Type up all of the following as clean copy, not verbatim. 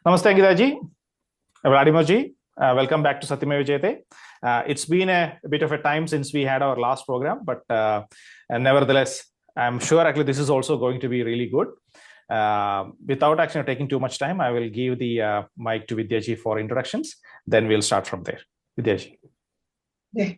Namaste, Ankita ji, Vladimir ji. Welcome back to Satyameva Jayate. It's been a bit of a time since we had our last program, but nevertheless, I'm sure actually this is also going to be really good. Without actually taking too much time, I will give the mic to Vidya ji for introductions. Then we'll start from there. Vidya ji. Yeah.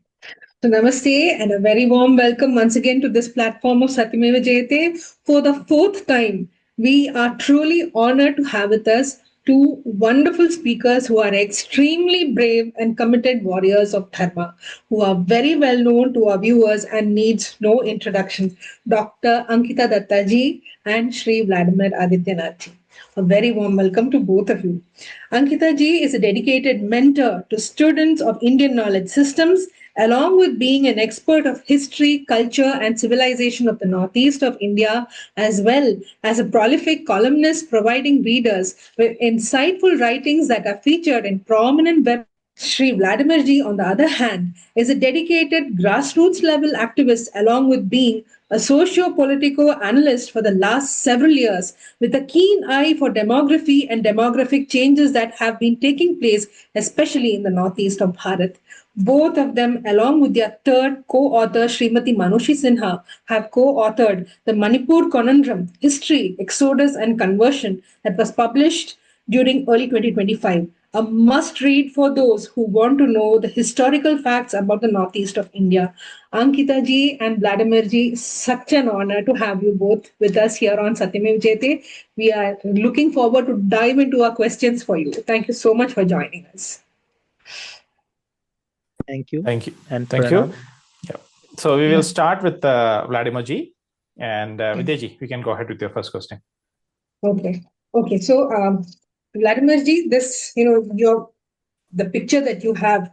So namaste and a very warm welcome once again to this platform of Satyameva Jayate. For the fourth time, we are truly honored to have with us two wonderful speakers who are extremely brave and committed warriors of Dharma, who are very well known to our viewers and needs no introduction. Dr. Ankita Dutta ji and Shri Vladimir Adityanath ji. A very warm welcome to both of you. Ankita ji is a dedicated mentor to students of Indian knowledge systems, along with being an expert of history, culture, and civilization of the northeast of India, as well as a prolific columnist providing readers with insightful writings that are featured in prominent web. Sri Vladimir ji, on the other hand, is a dedicated grassroots level activist along with being a socio-political analyst for the last several years with a keen eye for demography and demographic changes that have been taking place, especially in the northeast of Bharat. Both of them, along with their third co-author, Srimati Manushi Sinha, have co-authored the Manipur Conundrum, History, Exodus and Conversion that was published during early 2025. A must-read for those who want to know the historical facts about the northeast of India. Ankita ji and Vladimir ji, such an honor to have you both with us here on Satyamev Jayate. We are looking forward to dive into our questions for you. Thank you so much for joining us. Thank you. Thank you. And thank Pranam. you. Yeah. So we will start with Vladimir ji and Vidya ji. We can go ahead with your first question. Okay. So Vladimir ji, this the picture that you have.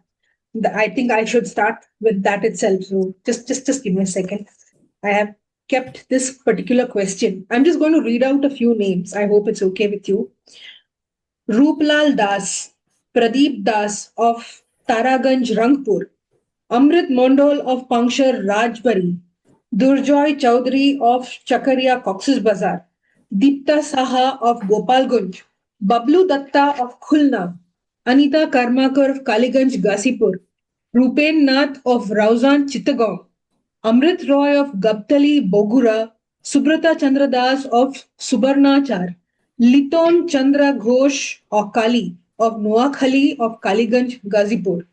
I think I should start with that itself. So just give me a second. I have kept this particular question. I'm just going to read out a few names. I hope it's okay with you. Rooplal Das, Pradeep Das of Taraganj, Rangpur, Amrit Mondol of Pangshar, Rajbari, Durjoy Chowdhury of Chakaria, Cox's Bazar, Deepta Saha of Gopalgunj, Bablu Datta of Khulna, Anita Karmakar of Kaliganj, Gasipur, Rupen Nath of Rauzan, Chittagong, Amrit Roy of Gabtali, Bogura, Subrata Chandra Das of Subarnachar, Liton Chandra Ghosh or Kali of Noakhali of Kaliganj, Gazipur.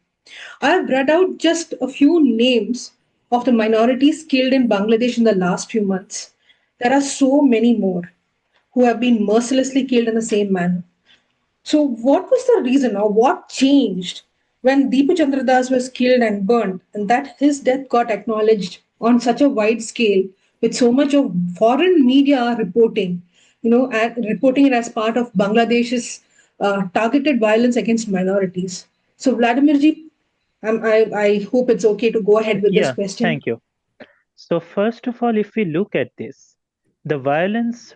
I have read out just a few names of the minorities killed in Bangladesh in the last few months. There are so many more who have been mercilessly killed in the same manner. So, what was the reason or what changed when Deepu Chandra Das was killed and burned, and that his death got acknowledged on such a wide scale with so much of foreign media reporting, reporting it as part of Bangladesh's targeted violence against minorities? So, Vladimir ji, I hope it's okay to go ahead with this question. Thank you. So first of all, if we look at this, the violence,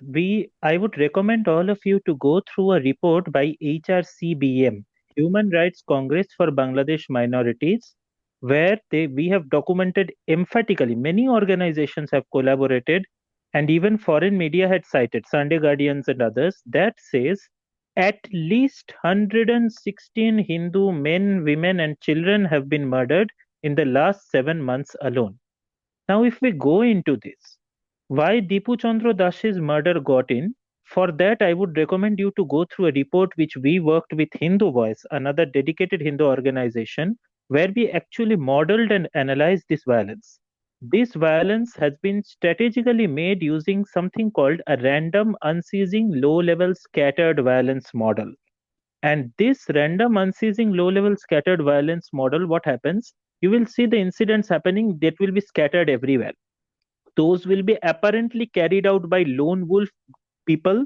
I would recommend all of you to go through a report by HRCBM, Human Rights Congress for Bangladesh Minorities, where we have documented emphatically, many organizations have collaborated, and even foreign media had cited, Sunday Guardians and others, that says at least 116 Hindu men, women, and children have been murdered in the last 7 months alone. Now, if we go into this, why Deepu Chandra Das's murder got in, for that I would recommend you to go through a report which we worked with Hindu Voice, another dedicated Hindu organization, where we actually modeled and analyzed this violence. This violence has been strategically made using something called a random unceasing low-level scattered violence model. And this random unceasing low-level scattered violence model, what happens? You will see the incidents happening that will be scattered everywhere. Those will be apparently carried out by lone wolf people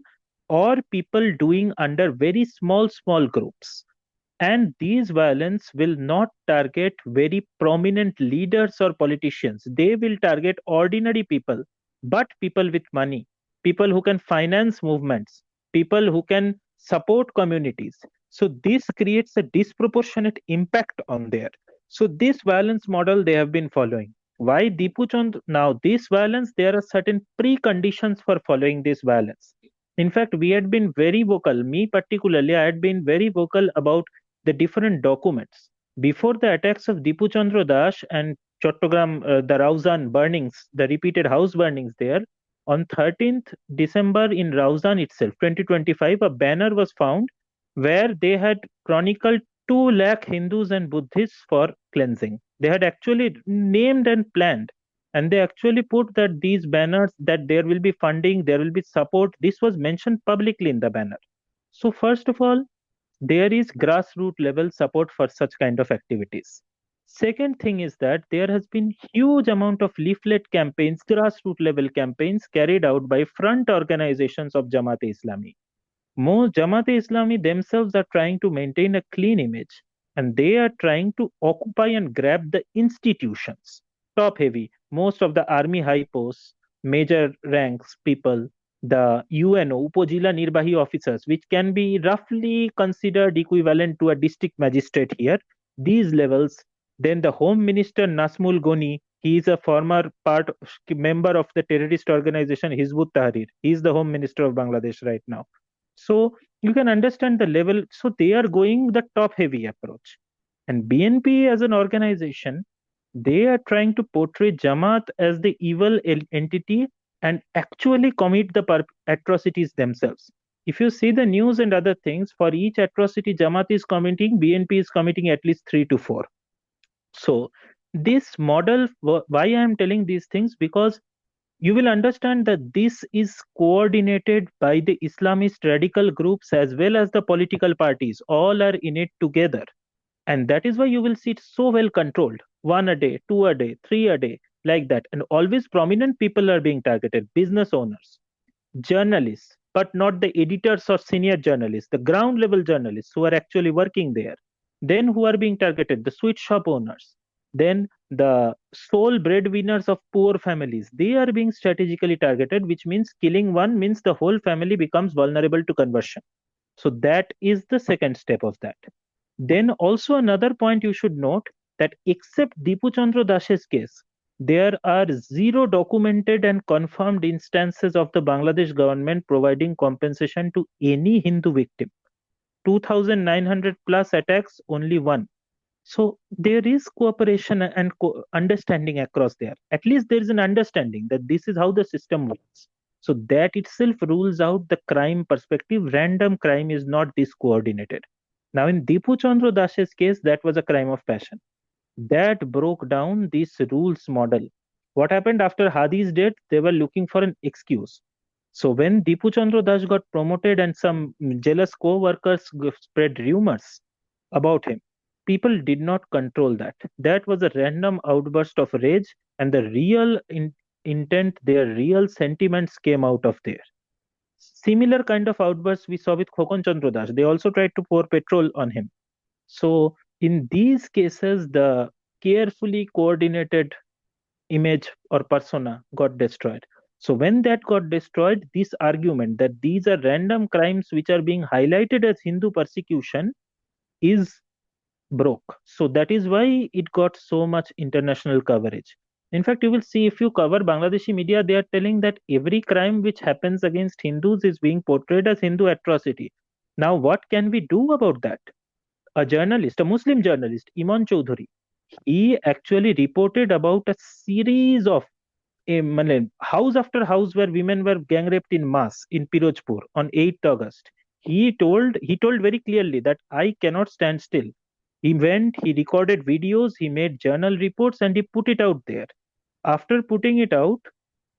or people doing under very small groups. And these violence will not target very prominent leaders or politicians. They will target ordinary people, but people with money, people who can finance movements, people who can support communities. So this creates a disproportionate impact on there. So this violence model they have been following. Why Deepu Chand? Now this violence, there are certain preconditions for following this violence. In fact, we had been very vocal, me particularly, I had been very vocal about the different documents. Before the attacks of Dipu Chandra Das and Chattogram, the Rauzan burnings, the repeated house burnings there, on 13th December in Rauzan itself, 2025, a banner was found where they had chronicled 2 lakh Hindus and Buddhists for cleansing. They had actually named and planned, and they actually put that these banners, that there will be funding, there will be support. This was mentioned publicly in the banner. So first of all, there is grassroots level support for such kind of activities. Second thing is that there has been huge amount of leaflet campaigns, grassroots level campaigns carried out by front organizations of Jamaat-e-Islami. Most Jamaat-e-Islami themselves are trying to maintain a clean image, and they are trying to occupy and grab the institutions, top heavy. Most of the army high posts, major ranks people, the UNO, Upojila Nirbahi officers, which can be roughly considered equivalent to a district magistrate here, these levels. Then the Home Minister Nasmul Goni, he is a former member of the terrorist organization Hizbut Tahrir. He is the Home Minister of Bangladesh right now. So you can understand the level. So they are going the top heavy approach. And BNP as an organization, they are trying to portray Jamaat as the evil entity and actually commit the atrocities themselves. If you see the news and other things, for each atrocity Jamaat is committing, BNP is committing at least 3 to 4. So this model, why I am telling these things, because you will understand that this is coordinated by the Islamist radical groups as well as the political parties. All are in it together. And that is why you will see it so well controlled. 1 a day, 2 a day, 3 a day, like that. And always prominent people are being targeted. Business owners, journalists, but not the editors or senior journalists, the ground level journalists who are actually working there. Then who are being targeted? The sweet shop owners. Then the sole breadwinners of poor families, they are being strategically targeted, which means killing one means the whole family becomes vulnerable to conversion. So that is the second step of that. Then also another point you should note, that except Dipu Chandra Das's case, there are 0 documented and confirmed instances of the Bangladesh government providing compensation to any Hindu victim. 2,900 plus attacks, only 1. So there is cooperation and understanding across there. At least there is an understanding that this is how the system works. So that itself rules out the crime perspective. Random crime is not this coordinated. Now in Dipu Chandra Das's case, that was a crime of passion. That broke down this rules model. What happened after Hadi's death? They were looking for an excuse. So when Dipu Chandra Das got promoted and some jealous co-workers spread rumors about him, people did not control that. That was a random outburst of rage, and the real intent, their real sentiments came out of there. Similar kind of outbursts we saw with Khokon Chandra Das. They also tried to pour petrol on him. So in these cases, the carefully coordinated image or persona got destroyed. So when that got destroyed, this argument that these are random crimes which are being highlighted as Hindu persecution is broke. So that is why it got so much international coverage. In fact, you will see if you cover Bangladeshi media, they are telling that every crime which happens against Hindus is being portrayed as Hindu atrocity. Now, what can we do about that? A journalist, a Muslim journalist, Iman Chowdhury, he actually reported about a series of house after house where women were gang raped in mass in Pirojpur on 8th August. He told very clearly that I cannot stand still. He went, he recorded videos, he made journal reports, and he put it out there. After putting it out,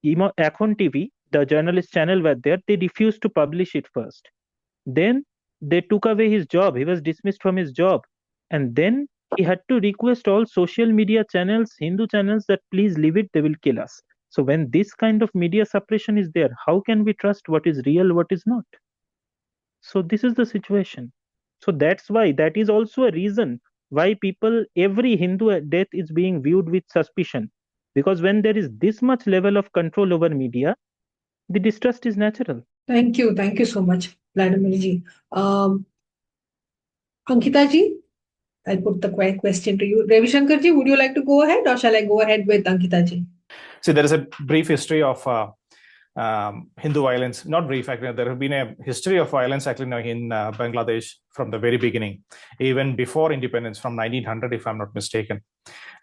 Akhon TV, the journalist channel were there, they refused to publish it first. Then they took away his job. He was dismissed from his job. And then he had to request all social media channels, Hindu channels, that please leave it, they will kill us. So when this kind of media suppression is there, how can we trust what is real, what is not? So this is the situation. So that's why, that is also a reason why every Hindu death is being viewed with suspicion. Because when there is this much level of control over media, the distrust is natural. Thank you so much, Vladimir ji. Ankita ji, I'll put the question to you. Ravi Shankar ji, would you like to go ahead, or shall I go ahead with Ankita ji? See, there is a brief history of Hindu violence, not brief, actually, there have been a history of violence actually in Bangladesh from the very beginning, even before independence from 1900, if I'm not mistaken.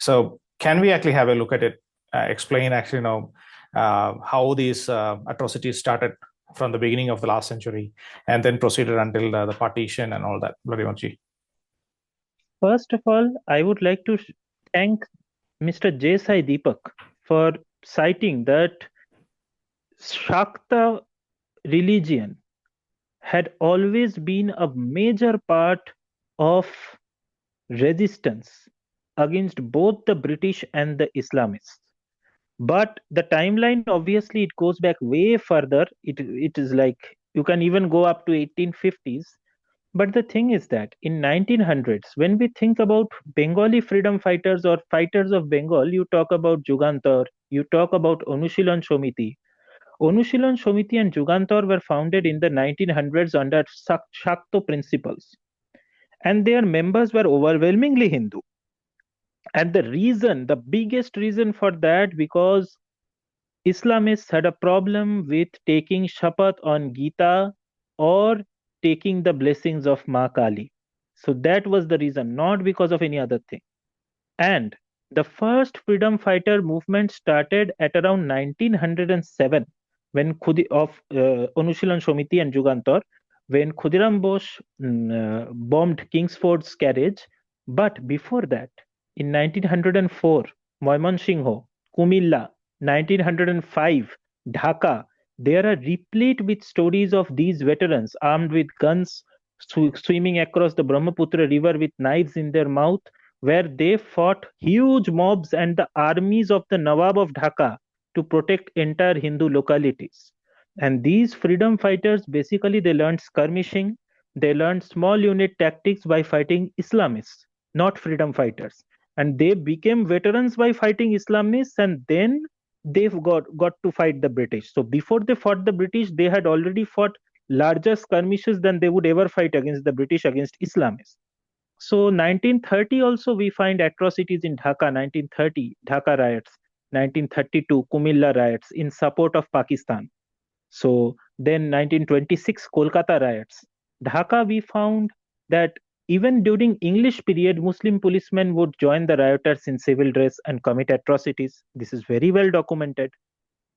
So can we actually have a look at it, explain actually how these atrocities started from the beginning of the last century and then proceeded until the partition and all that, Vladimirji? First of all, I would like to thank Mr. J. Sai Deepak for citing that Shakta religion had always been a major part of resistance against both the British and the Islamists. But the timeline, obviously, it goes back way further. It is like you can even go up to 1850s. But the thing is that in 1900s, when we think about Bengali freedom fighters or fighters of Bengal, you talk about Jugantar, you talk about Onushilan Shomiti. Onushilan Shomiti and Jugantar were founded in the 1900s under Shakto principles. And their members were overwhelmingly Hindu. And the biggest reason for that, because Islamists had a problem with taking shapat on Gita or taking the blessings of Ma Kali. So that was the reason, not because of any other thing. And the first freedom fighter movement started at around 1907 when Onushilan Shomiti and Jugantar, when Khudiram Bose bombed Kingsford's carriage. But before that, in 1904, Moymansingho, Kumilla, 1905, Dhaka, there are replete with stories of these veterans armed with guns swimming across the Brahmaputra river with knives in their mouth, where they fought huge mobs and the armies of the Nawab of Dhaka to protect entire Hindu localities. And these freedom fighters, basically, they learned skirmishing, they learned small unit tactics by fighting Islamists, not freedom fighters. And they became veterans by fighting Islamists, and then they've got to fight the British. So before they fought the British, they had already fought larger skirmishes than they would ever fight against the British, against Islamists. So 1930 also we find atrocities in Dhaka, 1930 Dhaka riots, 1932 Kumilla riots in support of Pakistan. So then 1926 Kolkata riots. Dhaka, we found that even during English period, Muslim policemen would join the rioters in civil dress and commit atrocities. This is very well documented.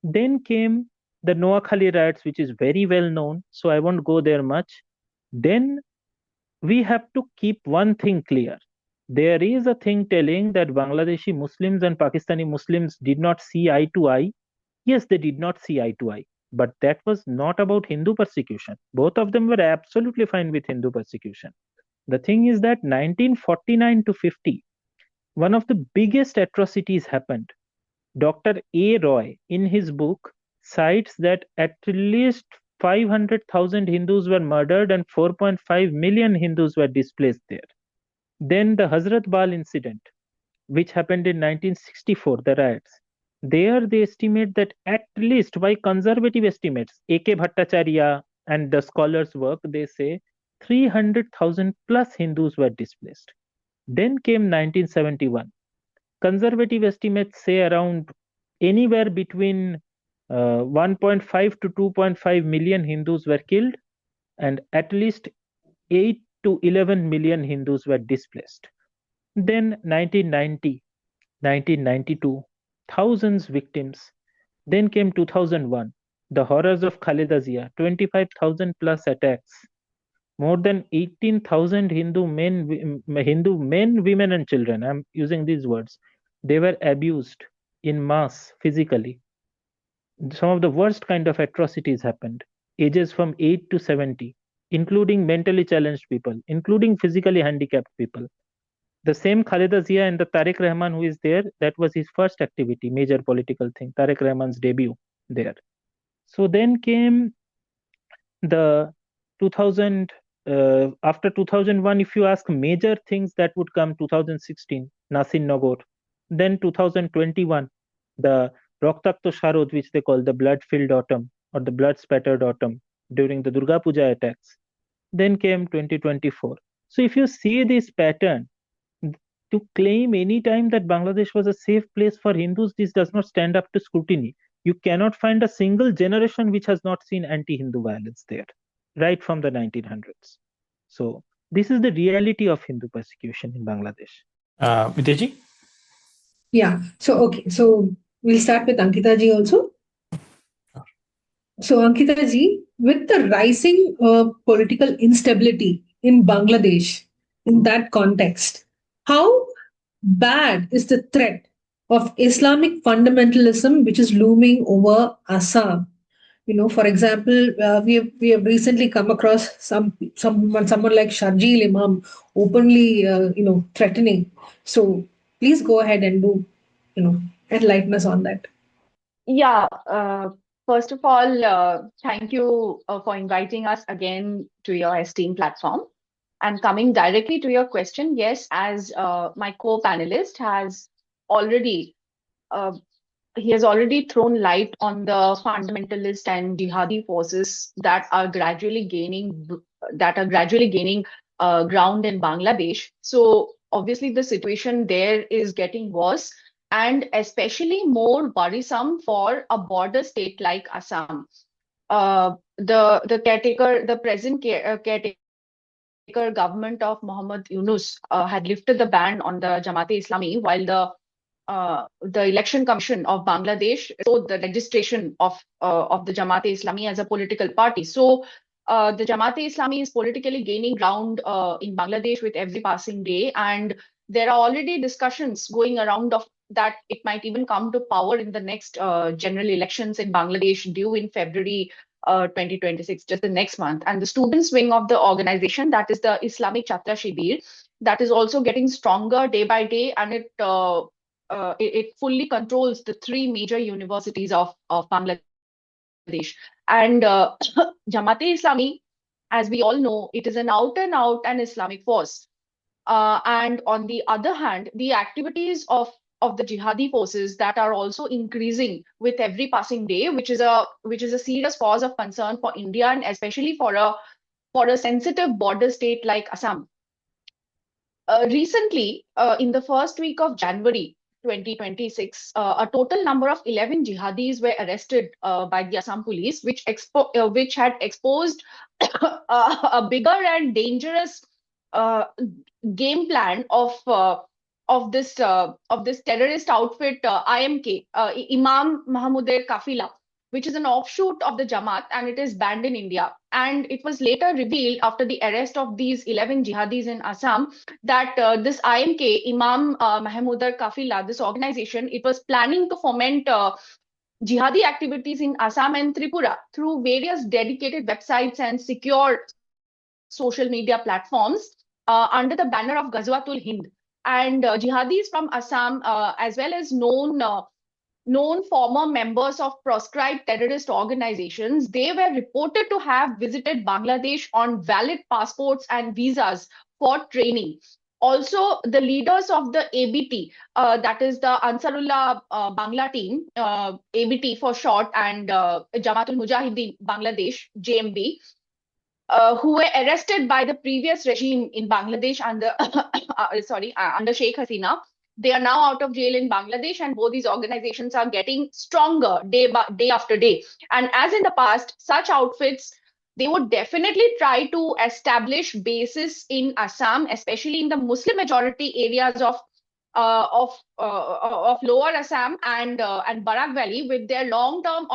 Then came the Noakhali riots, which is very well known, so I won't go there much. Then we have to keep one thing clear. There is a thing telling that Bangladeshi Muslims and Pakistani Muslims did not see eye to eye. Yes, they did not see eye to eye, but that was not about Hindu persecution. Both of them were absolutely fine with Hindu persecution. The thing is that 1949 to 50, one of the biggest atrocities happened. Dr. A. Roy, in his book, cites that at least 500,000 Hindus were murdered and 4.5 million Hindus were displaced there. Then the Hazrat Bal incident, which happened in 1964, the riots. There they estimate that at least, by conservative estimates, A.K. Bhattacharya and the scholars' work, they say 300,000 plus Hindus were displaced. Then came 1971. Conservative estimates say around anywhere between 1.5 to 2.5 million Hindus were killed, and at least 8 to 11 million Hindus were displaced. Then 1990, 1992, thousands victims. Then came 2001, the horrors of Khaleda Zia, 25,000 plus attacks. More than 18,000 Hindu men, women, and children, I'm using these words, they were abused in mass physically. Some of the worst kind of atrocities happened, ages from 8 to 70, including mentally challenged people, including physically handicapped people. The same Khaleda Zia and the Tariq Rahman who is there, that was his first activity, major political thing, Tariq Rahman's debut there. So then came the 2000, after 2001, if you ask major things that would come, 2016, Nasin Nagor. Then 2021, the Raktakto Sharod, which they call the blood-filled autumn or the blood-spattered autumn during the Durga Puja attacks. Then came 2024. So if you see this pattern, to claim any time that Bangladesh was a safe place for Hindus, this does not stand up to scrutiny. You cannot find a single generation which has not seen anti-Hindu violence there, right from the 1900s. So this is the reality of Hindu persecution in Bangladesh. Viteji? Yeah. So we'll start with Ankita ji also. So Ankita ji, with the rising political instability in Bangladesh, in that context, how bad is the threat of Islamic fundamentalism which is looming over Assam? For example, we have recently come across someone like Sharjeel Imam openly threatening. So please go ahead and enlighten us on that. Yeah, first of all, thank you for inviting us again to your esteemed platform. And coming directly to your question, yes, as my co-panelist has already uh, he has already thrown light on the fundamentalist and jihadi forces that are gradually gaining ground in Bangladesh. So obviously the situation there is getting worse, and especially more worrisome for a border state like Assam. The present caretaker government of Muhammad Yunus had lifted the ban on the Jamaat-e-Islami, while the Election Commission of Bangladesh showed the registration of the Jamaat-e-Islami as a political party. So the Jamaat-e-Islami is politically gaining ground in Bangladesh with every passing day, and there are already discussions going around of that it might even come to power in the next general elections in Bangladesh due in February 2026, just the next month. And the students wing of the organization, that is the Islamic HRCBM, that is also getting stronger day by day, and it fully controls the three major universities of Bangladesh. And Jamaat-e-Islami, as we all know, it is an out and out an Islamic force. And on the other hand, the activities of the jihadi forces that are also increasing with every passing day, which is a serious cause of concern for India, and especially for a sensitive border state like Assam. Recently, in the first week of January 2026, a total number of 11 jihadis were arrested by the Assam police, which had exposed a bigger and dangerous uh, game plan of this terrorist outfit, IMK, Imam Mahmuder Kafila, which is an offshoot of the Jamaat, and it is banned in India. And it was later revealed after the arrest of these 11 jihadis in Assam that this IMK, Imam Mahmuder Kafila, this organization, it was planning to foment jihadi activities in Assam and Tripura through various dedicated websites and secure social media platforms under the banner of Ghazwatul Hind. And jihadis from Assam, as well as known former members of proscribed terrorist organizations, they were reported to have visited Bangladesh on valid passports and visas for training. Also, the leaders of the ABT, that is the Ansarullah Bangla team, ABT for short, and Jamatul Mujahideen Bangladesh, JMB, who were arrested by the previous regime in Bangladesh under under Sheikh Hasina. They are now out of jail in Bangladesh, and both these organizations are getting stronger day after day. And as in the past, such outfits, they would definitely try to establish bases in Assam, especially in the Muslim majority areas of Lower Assam and Barak Valley, with their long-term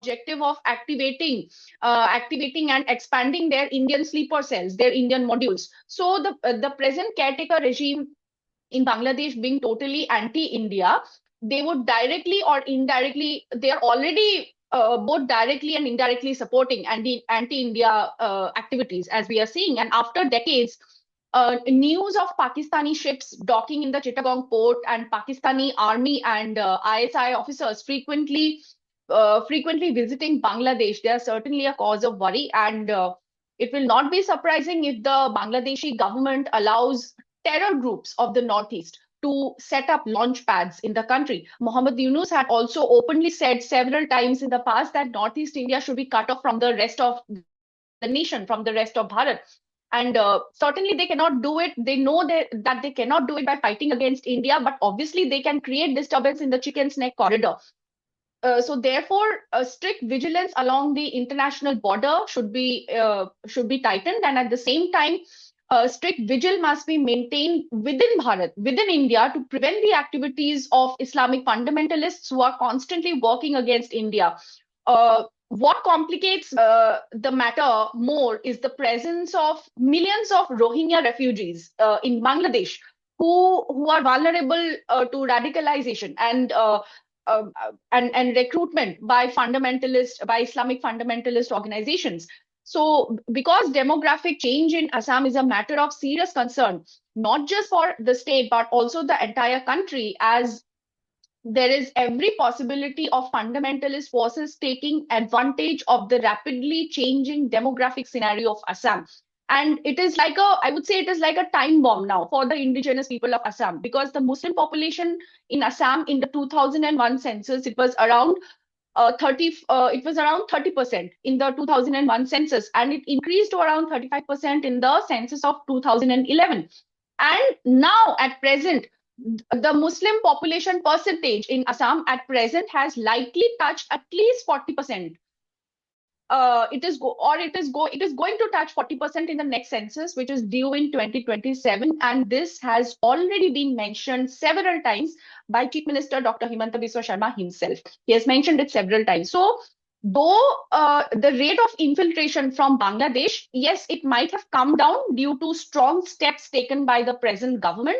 objective of activating and expanding their Indian sleeper cells, their Indian modules. So the present caretaker regime in Bangladesh, being totally anti-India, they would directly or indirectly, they are already both directly and indirectly supporting anti-India activities, as we are seeing. And after decades, news of Pakistani ships docking in the Chittagong port and Pakistani army and ISI officers frequently visiting Bangladesh, they are certainly a cause of worry. And it will not be surprising if the Bangladeshi government allows terror groups of the Northeast to set up launch pads in the country. Muhammad Yunus had also openly said several times in the past that Northeast India should be cut off from the rest of the nation, from the rest of Bharat. And certainly they cannot do it. They know that they cannot do it by fighting against India, but obviously they can create disturbance in the Chicken Snake corridor. therefore, strict vigilance along the international border should be tightened, and at the same time, strict vigil must be maintained within Bharat, within India, to prevent the activities of Islamic fundamentalists who are constantly working against India. What complicates the matter more is the presence of millions of Rohingya refugees in Bangladesh who are vulnerable to radicalization and recruitment by Islamic fundamentalist organizations. So, because demographic change in Assam is a matter of serious concern, not just for the state, but also the entire country, as there is every possibility of fundamentalist forces taking advantage of the rapidly changing demographic scenario of Assam. And it is like I would say it is like a time bomb now for the indigenous people of Assam, because the Muslim population in Assam in the 2001 census, it was around 30% in the 2001 census, and it increased to around 35% in the census of 2011. And now at present, the Muslim population percentage in Assam at present has likely touched at least 40%. It is going to touch 40% in the next census, which is due in 2027, and this has already been mentioned several times by Chief Minister Dr. Himanta Biswa Sarma himself. He has mentioned it several times. So, though the rate of infiltration from Bangladesh, yes, it might have come down due to strong steps taken by the present government.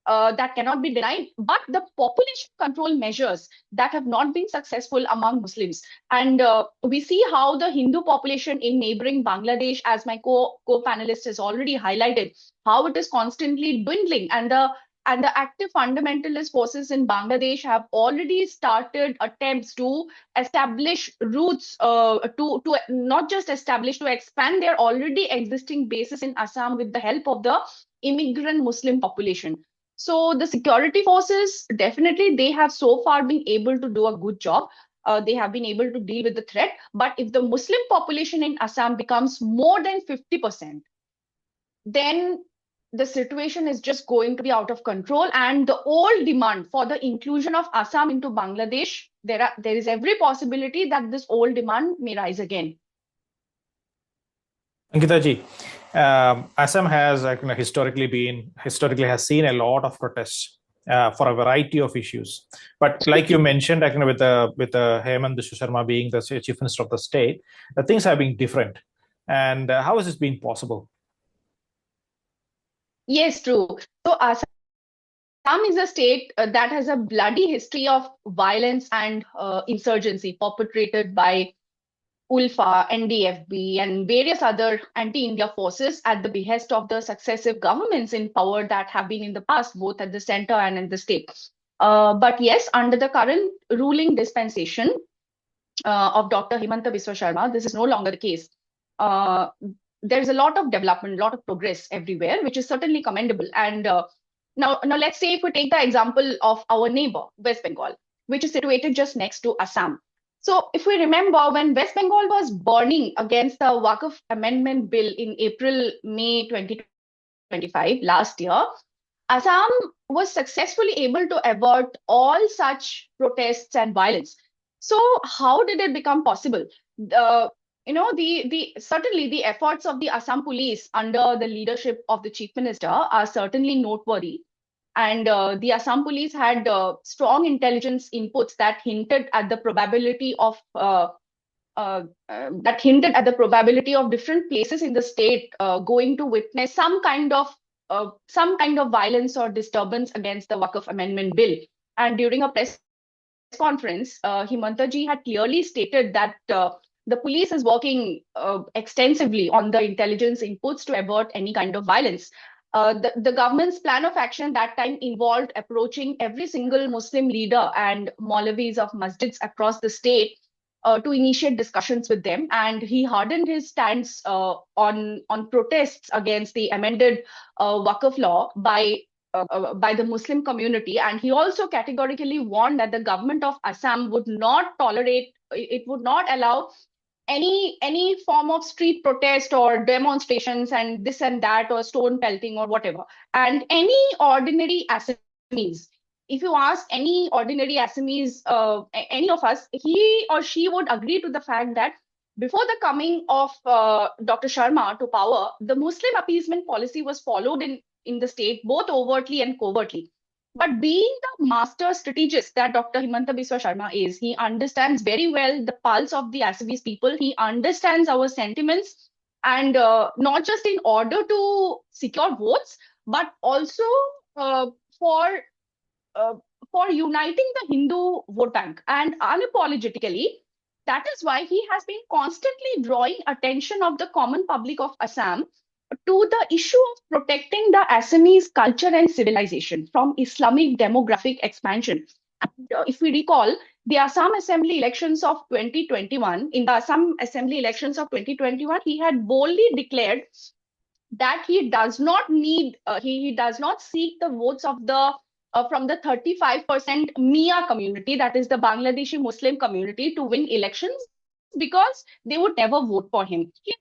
That cannot be denied, but the population control measures that have not been successful among Muslims. And we see how the Hindu population in neighboring Bangladesh, as my co-panelist has already highlighted, how it is constantly dwindling, and the active fundamentalist forces in Bangladesh have already started attempts to establish roots, to not just establish, to expand their already existing bases in Assam with the help of the immigrant Muslim population. So the security forces, definitely, they have so far been able to do a good job. They have been able to deal with the threat. But if the Muslim population in Assam becomes more than 50%, then the situation is just going to be out of control. And the old demand for the inclusion of Assam into Bangladesh, there is every possibility that this old demand may rise again. Ankita ji, Assam has historically has seen a lot of protests for a variety of issues. But like you mentioned, with Himanta Biswa Sarma being the chief minister of the state, things have been different. And how has this been possible? Yes, true. So Assam is a state that has a bloody history of violence and insurgency perpetrated by ULFA, NDFB, and various other anti-India forces at the behest of the successive governments in power that have been in the past, both at the center and in the state. But yes, under the current ruling dispensation of Dr. Himanta Biswa Sarma, this is no longer the case. There is a lot of development, a lot of progress everywhere, which is certainly commendable. And now let's say if we take the example of our neighbor, West Bengal, which is situated just next to Assam. So if we remember, when West Bengal was burning against the Waqf Amendment Bill in May 2025, last year, Assam was successfully able to avert all such protests and violence. So how did it become possible? Certainly the efforts of the Assam police under the leadership of the chief minister are certainly noteworthy. And the Assam police had strong intelligence inputs that hinted at the probability of different places in the state going to witness some kind of violence or disturbance against the Waqf Amendment Bill. And during a press conference, Himanta ji had clearly stated that the police is working extensively on the intelligence inputs to avert any kind of violence. The government's plan of action that time involved approaching every single Muslim leader and Maulavis of masjids across the state to initiate discussions with them. And he hardened his stance on protests against the amended Waqf law by the Muslim community. And he also categorically warned that the government of Assam would not allow any form of street protest or demonstrations and this and that, or stone pelting or whatever. And any ordinary Assamese, if you ask any ordinary Assamese, any of us, he or she would agree to the fact that before the coming of Dr. Sharma to power, the Muslim appeasement policy was followed in the state, both overtly and covertly. But being the master strategist that Dr. Himanta Biswa Sharma is, he understands very well the pulse of the Assamese people. He understands our sentiments, and not just in order to secure votes, but also uh, for uh, for uniting the Hindu vote bank, and unapologetically. That is why he has been constantly drawing attention of the common public of Assam to the issue of protecting the Assamese culture and civilization from Islamic demographic expansion. And, if we recall, the Assam Assembly elections of 2021, in the Assam Assembly elections of 2021, he had boldly declared that he does not need, he does not seek the votes of the from the 35% Mia community, that is the Bangladeshi Muslim community, to win elections, because they would never vote for him. He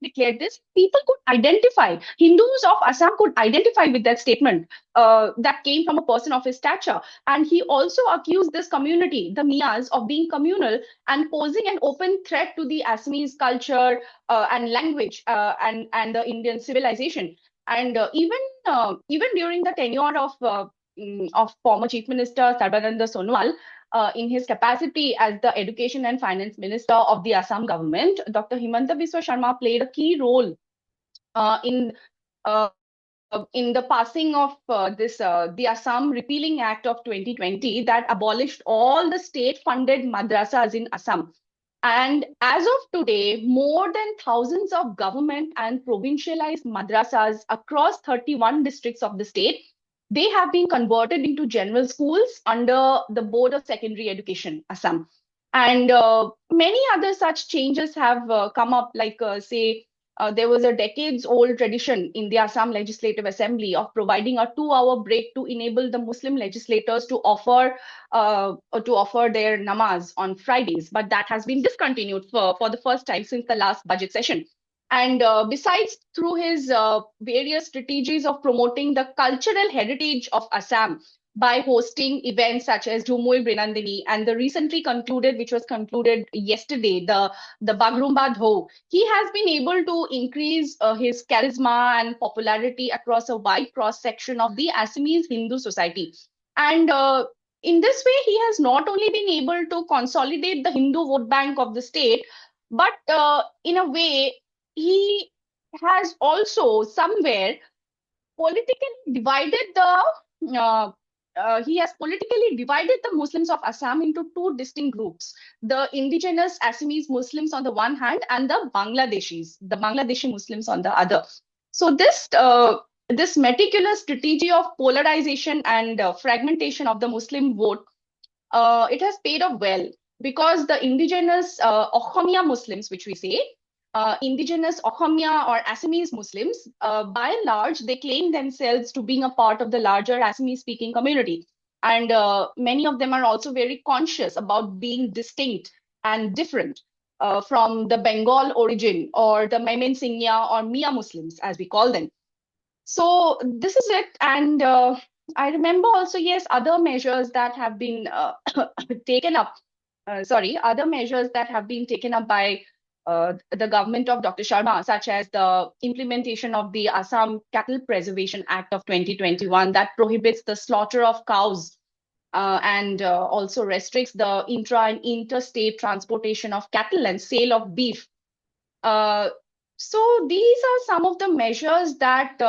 declared this. People could identify, Hindus of Assam could identify with that statement that came from a person of his stature. And he also accused this community, the Mias, of being communal and posing an open threat to the Assamese culture and language and the Indian civilization. And even during the tenure of former Chief Minister Sarbananda Sonowal, in his capacity as the Education and Finance Minister of the Assam government, Dr. Himanta Biswa Sharma played a key role uh, in uh, in the passing of the Assam Repealing Act of 2020 that abolished all the state-funded madrasas in Assam. And as of today, more than thousands of government and provincialized madrasas across 31 districts of the state, they have been converted into general schools under the Board of Secondary Education, Assam. And many other such changes have come up, like say, there was a decades-old tradition in the Assam Legislative Assembly of providing a 2-hour break to enable the Muslim legislators to offer their namaz on Fridays, but that has been discontinued for the first time since the last budget session. And besides, through his various strategies of promoting the cultural heritage of Assam by hosting events such as Jumui Brinandini and the recently concluded, which was concluded yesterday, the Bagrumba Dho, he has been able to increase his charisma and popularity across a wide cross section of the Assamese Hindu society. And in this way, he has not only been able to consolidate the Hindu vote bank of the state, but in a way, he has also somewhere politically divided the Muslims of Assam into two distinct groups: the indigenous Assamese Muslims on the one hand, and the Bangladeshi Muslims on the other. So this meticulous strategy of polarization and fragmentation of the Muslim vote, it has paid off well, because the indigenous Ochomia Muslims, which we say, indigenous Ochomia or Assamese Muslims, by and large, they claim themselves to being a part of the larger Assamese speaking community. And many of them are also very conscious about being distinct and different from the Bengal origin, or the Memen Singya or Mia Muslims, as we call them. So this is it. And I remember also, yes, other measures that have been taken up. Other measures that have been taken up by the government of Dr. Sharma, such as the implementation of the Assam Cattle Preservation Act of 2021 that prohibits the slaughter of cows and also restricts the intra and interstate transportation of cattle and sale of beef. So these are some of the measures that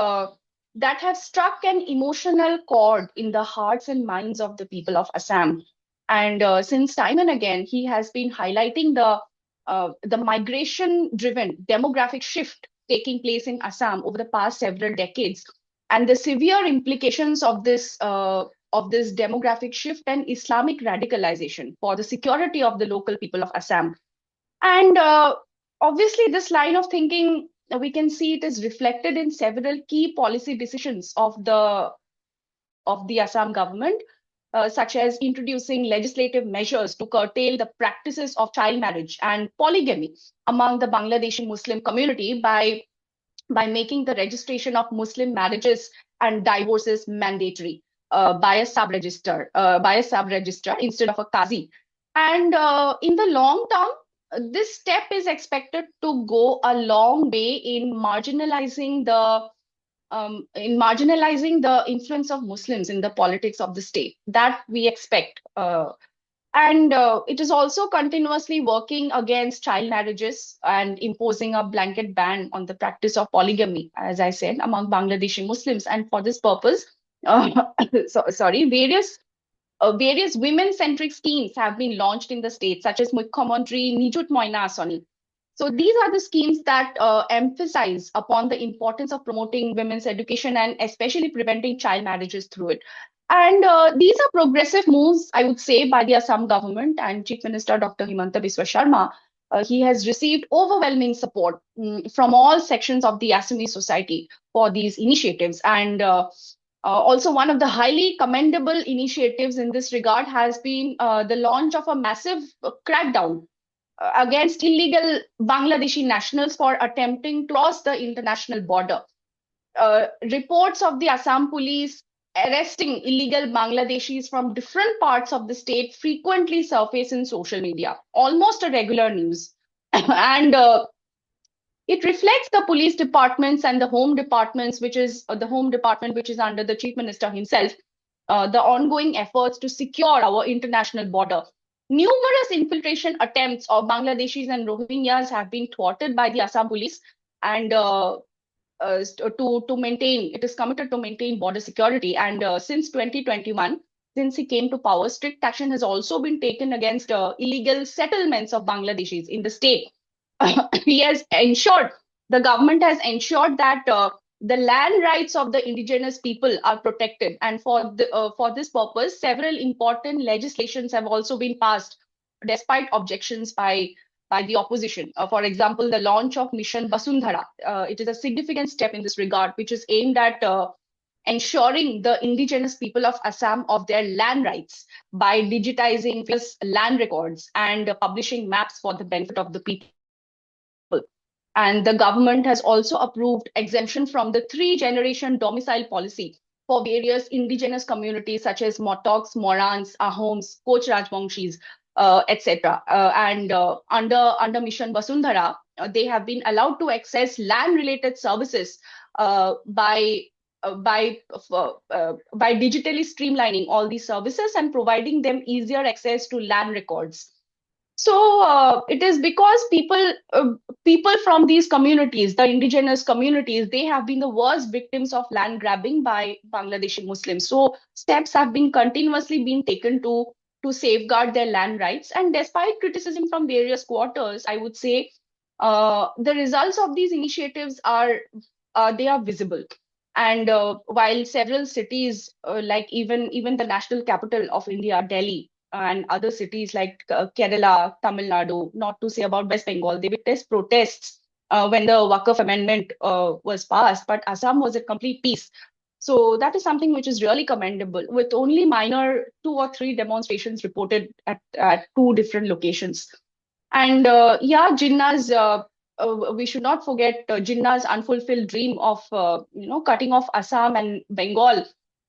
have struck an emotional chord in the hearts and minds of the people of Assam. And since time and again, he has been highlighting the migration-driven demographic shift taking place in Assam over the past several decades, and the severe implications of this demographic shift and Islamic radicalization for the security of the local people of Assam. And obviously, this line of thinking, we can see it is reflected in several key policy decisions of the Assam government, such as introducing legislative measures to curtail the practices of child marriage and polygamy among the Bangladeshi Muslim community by making the registration of Muslim marriages and divorces mandatory. by a sub-registrar instead of a Qazi. And in the long term, this step is expected to go a long way in marginalizing the influence of Muslims in the politics of the state. That we expect. And it is also continuously working against child marriages and imposing a blanket ban on the practice of polygamy, as I said, among Bangladeshi Muslims. And for this purpose, various women-centric schemes have been launched in the state, such as Mukhyamantri Nijut Moina Asani. So these are the schemes that emphasize upon the importance of promoting women's education and especially preventing child marriages through it. And these are progressive moves, I would say, by the Assam government and Chief Minister Dr. Himanta Biswa Sarma. He has received overwhelming support from all sections of the Assamese society for these initiatives. And also, one of the highly commendable initiatives in this regard has been the launch of a massive crackdown against illegal Bangladeshi nationals for attempting to cross the international border. Reports of the Assam police arresting illegal Bangladeshis from different parts of the state frequently surface in social media, almost a regular news. And it reflects the police departments and the home departments, which is the home department, which is under the chief minister himself, the ongoing efforts to secure our international border. Numerous infiltration attempts of Bangladeshis and Rohingyas have been thwarted by the Assam police, and it is committed to maintain border security. And since 2021, since he came to power, strict action has also been taken against illegal settlements of Bangladeshis in the state. The government has ensured that the land rights of the indigenous people are protected. And for this purpose, several important legislations have also been passed, despite objections by the opposition. For example, the launch of Mission Basundhara. It is a significant step in this regard, which is aimed at ensuring the indigenous people of Assam of their land rights by digitizing land records and publishing maps for the benefit of the people. And the government has also approved exemption from the 3-generation domicile policy for various indigenous communities such as Motoks, Morans, Ahoms, Koch Rajbangshis, etc. And under Mission Basundhara, they have been allowed to access land-related services by digitally streamlining all these services and providing them easier access to land records. So it is because people from these communities, the indigenous communities, they have been the worst victims of land grabbing by Bangladeshi Muslims. So steps have been continuously being taken to safeguard their land rights. And despite criticism from various quarters, I would say the results of these initiatives are visible. And while several cities, like even the national capital of India, Delhi, and other cities like Kerala, Tamil Nadu, not to say about West Bengal, they witnessed protests when the Waqf amendment was passed, but Assam was a complete peace. So that is something which is really commendable, with only minor 2 or 3 demonstrations reported at 2 different locations. And Jinnah's, we should not forget Jinnah's unfulfilled dream of cutting off Assam and Bengal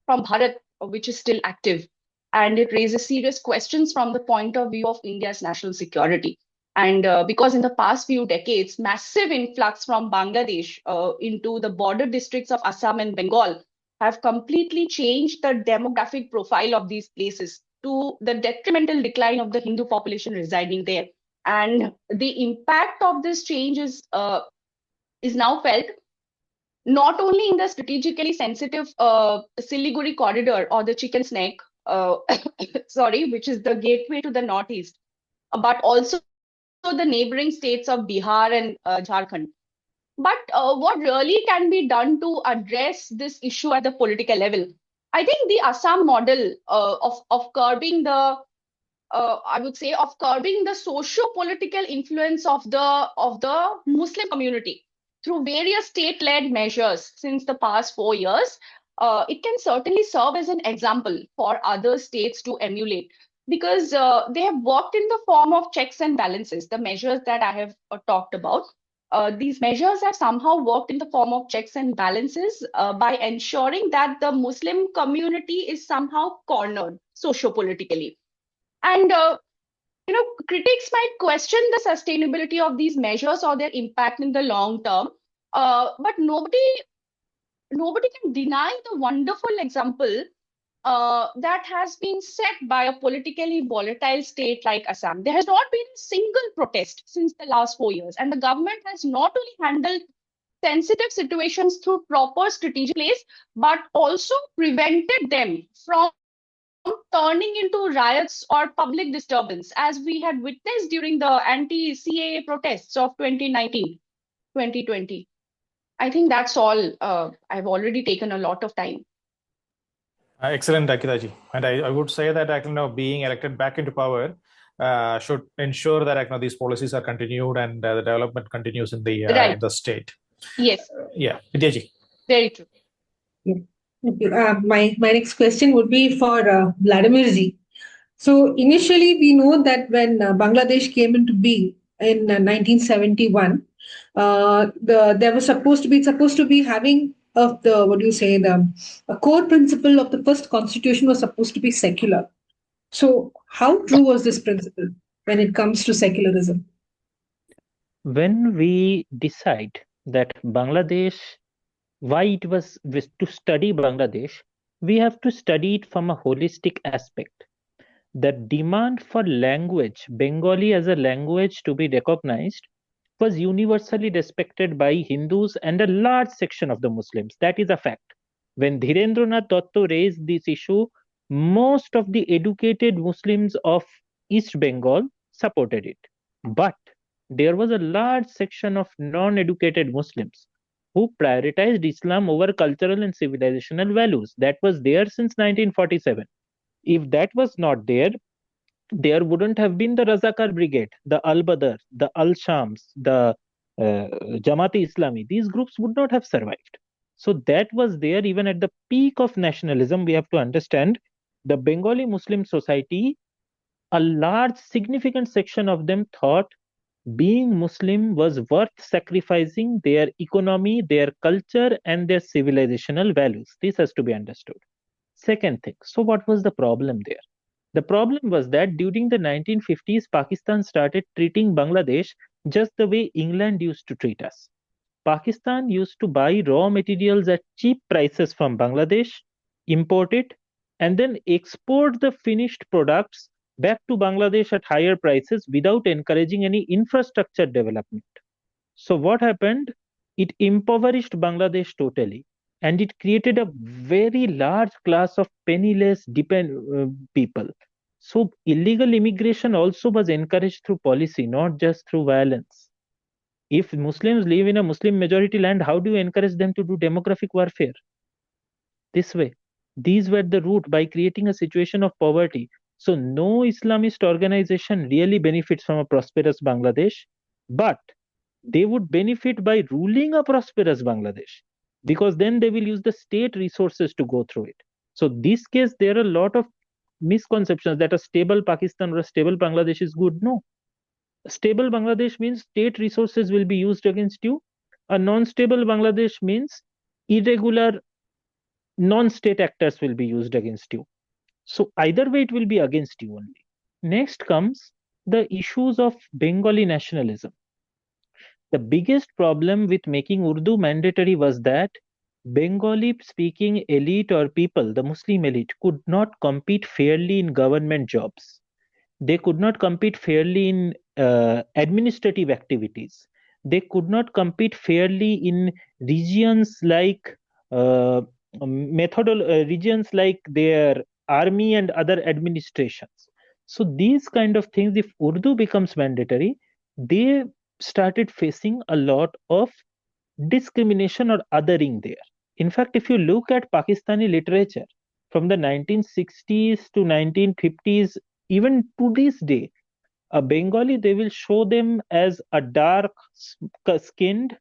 from Bharat, which is still active. And it raises serious questions from the point of view of India's national security. And because in the past few decades, massive influx from Bangladesh into the border districts of Assam and Bengal have completely changed the demographic profile of these places, to the detrimental decline of the Hindu population residing there. And the impact of this change is now felt not only in the strategically sensitive Siliguri corridor or the chicken snake, which is the gateway to the northeast, but also the neighboring states of Bihar and Jharkhand. But what really can be done to address this issue at the political level? I think the Assam model of curbing the socio-political influence of the Muslim community through various state-led measures since the past 4 years, it can certainly serve as an example for other states to emulate, because they have worked in the form of checks and balances, the measures that I have talked about. these measures have somehow worked in the form of checks and balances by ensuring that the Muslim community is somehow cornered socio-politically. And critics might question the sustainability of these measures or their impact in the long term, but nobody can deny the wonderful example that has been set by a politically volatile state like Assam. There has not been a single protest since the last 4 years, and the government has not only handled sensitive situations through proper strategic place, but also prevented them from turning into riots or public disturbance, as we had witnessed during the anti-CAA protests of 2019, 2020. I think that's all. I've already taken a lot of time. Excellent, Ankita. And I would say that being elected back into power should ensure that these policies are continued and the development continues in the Right. in the state. Yes. Yeah, Vidyaji. Very true. My next question would be for Vladimir ji. So initially, we know that when Bangladesh came into being in 1971, there was supposed to be having of the a core principle of the first constitution was supposed to be secular. So how true was this principle when it comes to secularism? When we decide that Bangladesh, why it was to study Bangladesh, we have to study it from a holistic aspect. The demand for language, Bengali as a language to be recognized, was universally respected by Hindus and a large section of the Muslims. That is a fact. When Dhirendranath Dutta raised this issue, most of the educated Muslims of East Bengal supported it. But there was a large section of non-educated Muslims who prioritized Islam over cultural and civilizational values. That was there since 1947. If that was not there, there wouldn't have been the Razakar Brigade, the Al-Badr, the Al-Shams, the Jamaat-e-Islami. These groups would not have survived. So that was there even at the peak of nationalism. We have to understand the Bengali Muslim society, a large significant section of them thought being Muslim was worth sacrificing their economy, their culture, and their civilizational values. This has to be understood. Second thing, so what was the problem there? The problem was that during the 1950s, Pakistan started treating Bangladesh just the way England used to treat us. Pakistan used to buy raw materials at cheap prices from Bangladesh, import it, and then export the finished products back to Bangladesh at higher prices without encouraging any infrastructure development. So what happened? It impoverished Bangladesh totally, and it created a very large class of penniless people. So illegal immigration also was encouraged through policy, not just through violence. If Muslims live in a Muslim majority land, how do you encourage them to do demographic warfare? This way. These were the route by creating a situation of poverty. So no Islamist organization really benefits from a prosperous Bangladesh, but they would benefit by ruling a prosperous Bangladesh, because then they will use the state resources to go through it. So this case, there are a lot of misconceptions that a stable Pakistan or a stable Bangladesh is good. No. A stable Bangladesh means state resources will be used against you. A non-stable Bangladesh means irregular non-state actors will be used against you. So either way, it will be against you only. Next comes the issues of Bengali nationalism. The biggest problem with making Urdu mandatory was that Bengali speaking elite or people, the Muslim elite, could not compete fairly in government jobs. They could not compete fairly in administrative activities. They could not compete fairly in regions like regions like their army and other administrations. So these kind of things, if Urdu becomes mandatory, they started facing a lot of discrimination or othering there. In fact, if you look at Pakistani literature from the 1960s to 1950s, even to this day, a Bengali, they will show them as a dark skinned,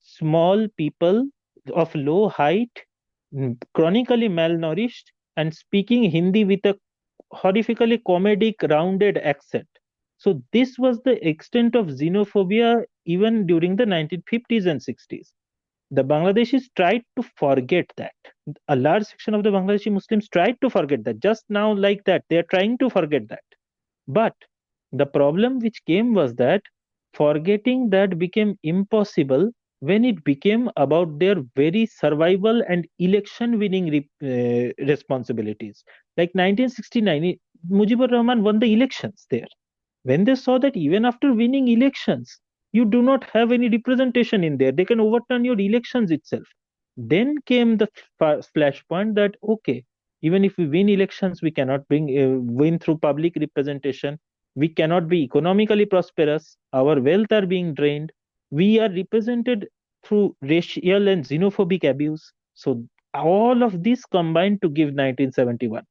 small people of low height, chronically malnourished, and speaking Hindi with a horrifically comedic, rounded accent. So this was the extent of xenophobia even during the 1950s and 60s. The Bangladeshis tried to forget that. A large section of the Bangladeshi Muslims tried to forget that. Just now, like that, they are trying to forget that. But the problem which came was that forgetting that became impossible when it became about their very survival and election winning responsibilities. Like 1969, Mujibur Rahman won the elections there. When they saw that even after winning elections, you do not have any representation in there, they can overturn your elections itself. Then came the flashpoint that, okay, even if we win elections, we cannot win through public representation. We cannot be economically prosperous. Our wealth are being drained. We are represented through racial and xenophobic abuse. So all of this combined to give 1971.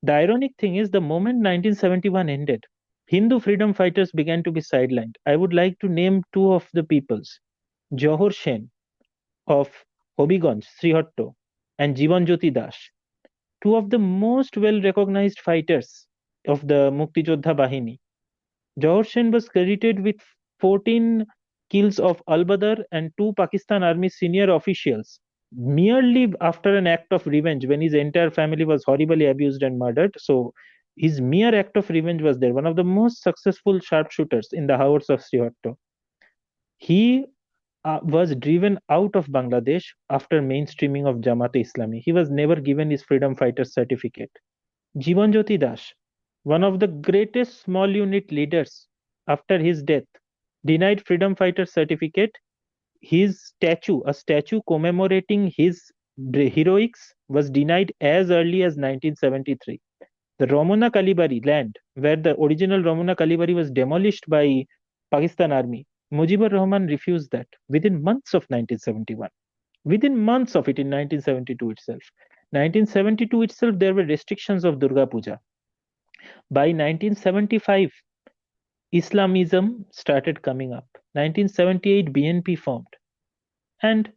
The ironic thing is, the moment 1971 ended, Hindu freedom fighters began to be sidelined. I would like to name two of the peoples, Johor Sen of Hobiganj, Srihotto, and Jivan Jyoti Das, two of the most well-recognized fighters of the Mukti Jodha Bahini. Johor Sen was credited with 14 kills of Al-Badr and two Pakistan Army senior officials, merely after an act of revenge when his entire family was horribly abused and murdered. So his mere act of revenge was there. One of the most successful sharpshooters in the hours of Srihotto. He was driven out of Bangladesh after mainstreaming of Jamaat-e-Islami. He was never given his freedom fighter certificate. Jivan Jyoti Das, one of the greatest small unit leaders, after his death, denied freedom fighter certificate. His statue, a statue commemorating his heroics, was denied as early as 1973. The Ramona Kalibari land, where the original Ramona Kalibari was demolished by Pakistan Army, Mujibur Rahman refused that within months of 1971. Within months of it in 1972 itself. 1972 itself, there were restrictions of Durga Puja. By 1975, Islamism started coming up. 1978, BNP formed. And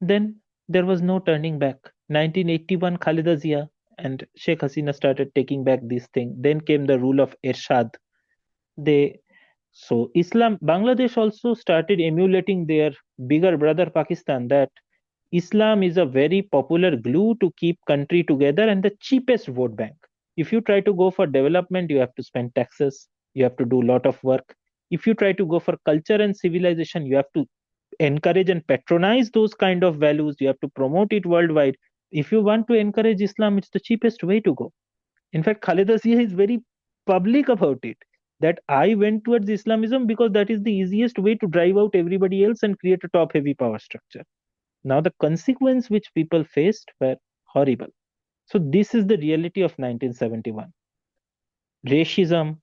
then there was no turning back. 1981, Khalida Zia and Sheikh Hasina started taking back this thing. Then came the rule of Ershad. Bangladesh also started emulating their bigger brother Pakistan, that Islam is a very popular glue to keep country together and the cheapest vote bank. If you try to go for development, you have to spend taxes, you have to do a lot of work. If you try to go for culture and civilization, you have to encourage and patronize those kind of values, you have to promote it worldwide. If you want to encourage Islam, it's the cheapest way to go. In fact, Khalida Zia is very public about it, that I went towards Islamism because that is the easiest way to drive out everybody else and create a top-heavy power structure. Now, the consequence which people faced were horrible. So this is the reality of 1971. Racism,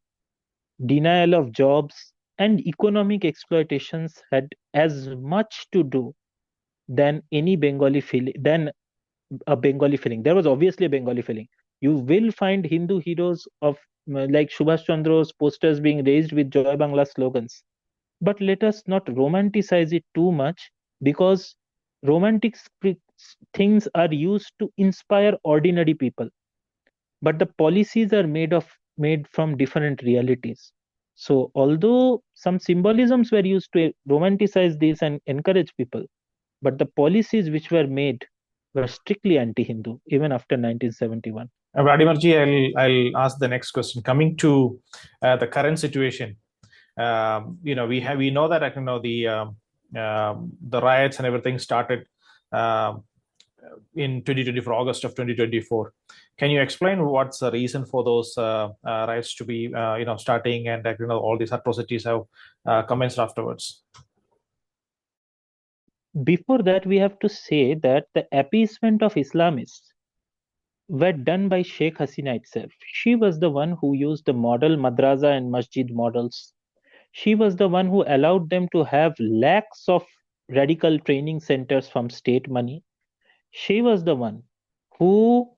denial of jobs, and economic exploitations had as much to do than any Bengali feeling, than a Bengali feeling. There was obviously a Bengali feeling. You will find Hindu heroes of like Subhash Chandra's posters being raised with Joy Bangla slogans. But let us not romanticize it too much, because romantic things are used to inspire ordinary people. But the policies are made from different realities. So although some symbolisms were used to romanticize this and encourage people, but the policies which were made were strictly anti-Hindu even after 1971. Vladimir ji, I'll ask the next question. Coming to the current situation, we know that the riots and everything started in 2024, August of 2024. Can you explain what's the reason for those riots to be starting, and all these atrocities have commenced afterwards? Before that, we have to say that the appeasement of Islamists were done by Sheikh Hasina itself. She was the one who used the model madrasa and masjid models. She was the one who allowed them to have lakhs of radical training centers from state money. She was the one who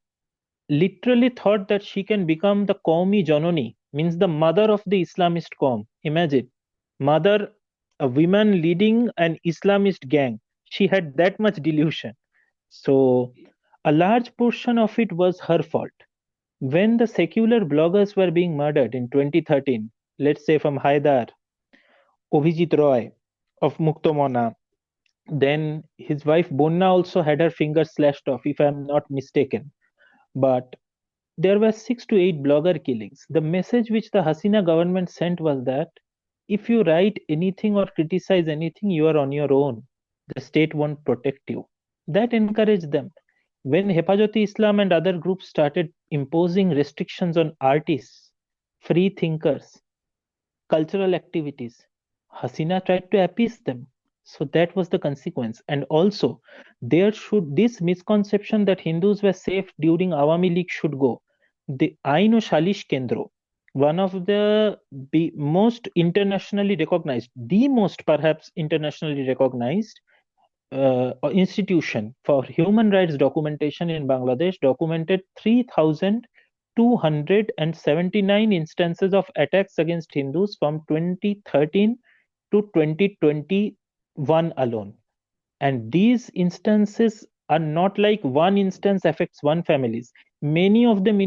literally thought that she can become the Qaumi Janoni, means the mother of the Islamist Qaum. Imagine, mother, a woman leading an Islamist gang. She had that much delusion. So a large portion of it was her fault. When the secular bloggers were being murdered in 2013, let's say from Haidar, Abhijit Roy of Muktomona. Then his wife Bonna also had her finger slashed off, if I am not mistaken. But there were 6 to 8 blogger killings. The message which the Hasina government sent was that if you write anything or criticize anything, you are on your own. The state won't protect you. That encouraged them. When Hepajati-Islam and other groups started imposing restrictions on artists, free thinkers, cultural activities, Hasina tried to appease them. So that was the consequence. And also, this misconception that Hindus were safe during Awami League should go. The Ain o Shalish Kendro, one of the most internationally recognized, the most perhaps internationally recognized institution for human rights documentation in Bangladesh, documented 3,279 instances of attacks against Hindus from 2013 to 2021 alone. And these instances are not like one instance affects one families. Many of them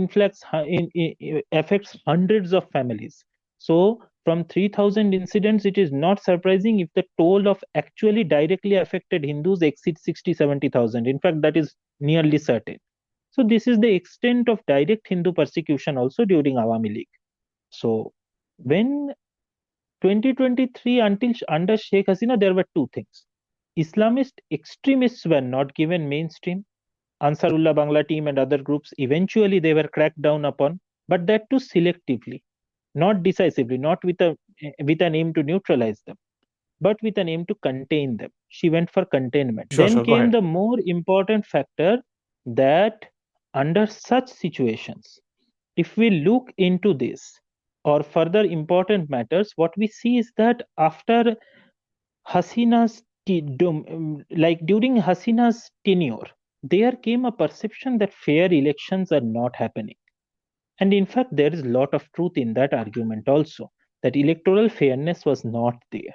affects hundreds of families. So from 3,000 incidents, it is not surprising if the toll of actually directly affected Hindus exceeds 60-70,000. In fact, that is nearly certain. So this is the extent of direct Hindu persecution also during Awami League. So when 2023 until under Sheikh Hasina, there were two things. Islamist extremists were not given mainstream. Ansarullah Bangla team and other groups, eventually they were cracked down upon, but that too selectively, not decisively, not with an aim to neutralize them, but with an aim to contain them. She went for containment. Sure, Then sure. Go came ahead. the more important factor that under such situations, if we look into this or further important matters, what we see is that after Hasina's during Hasina's tenure, there came a perception that fair elections are not happening. And in fact, there is a lot of truth in that argument also, that electoral fairness was not there.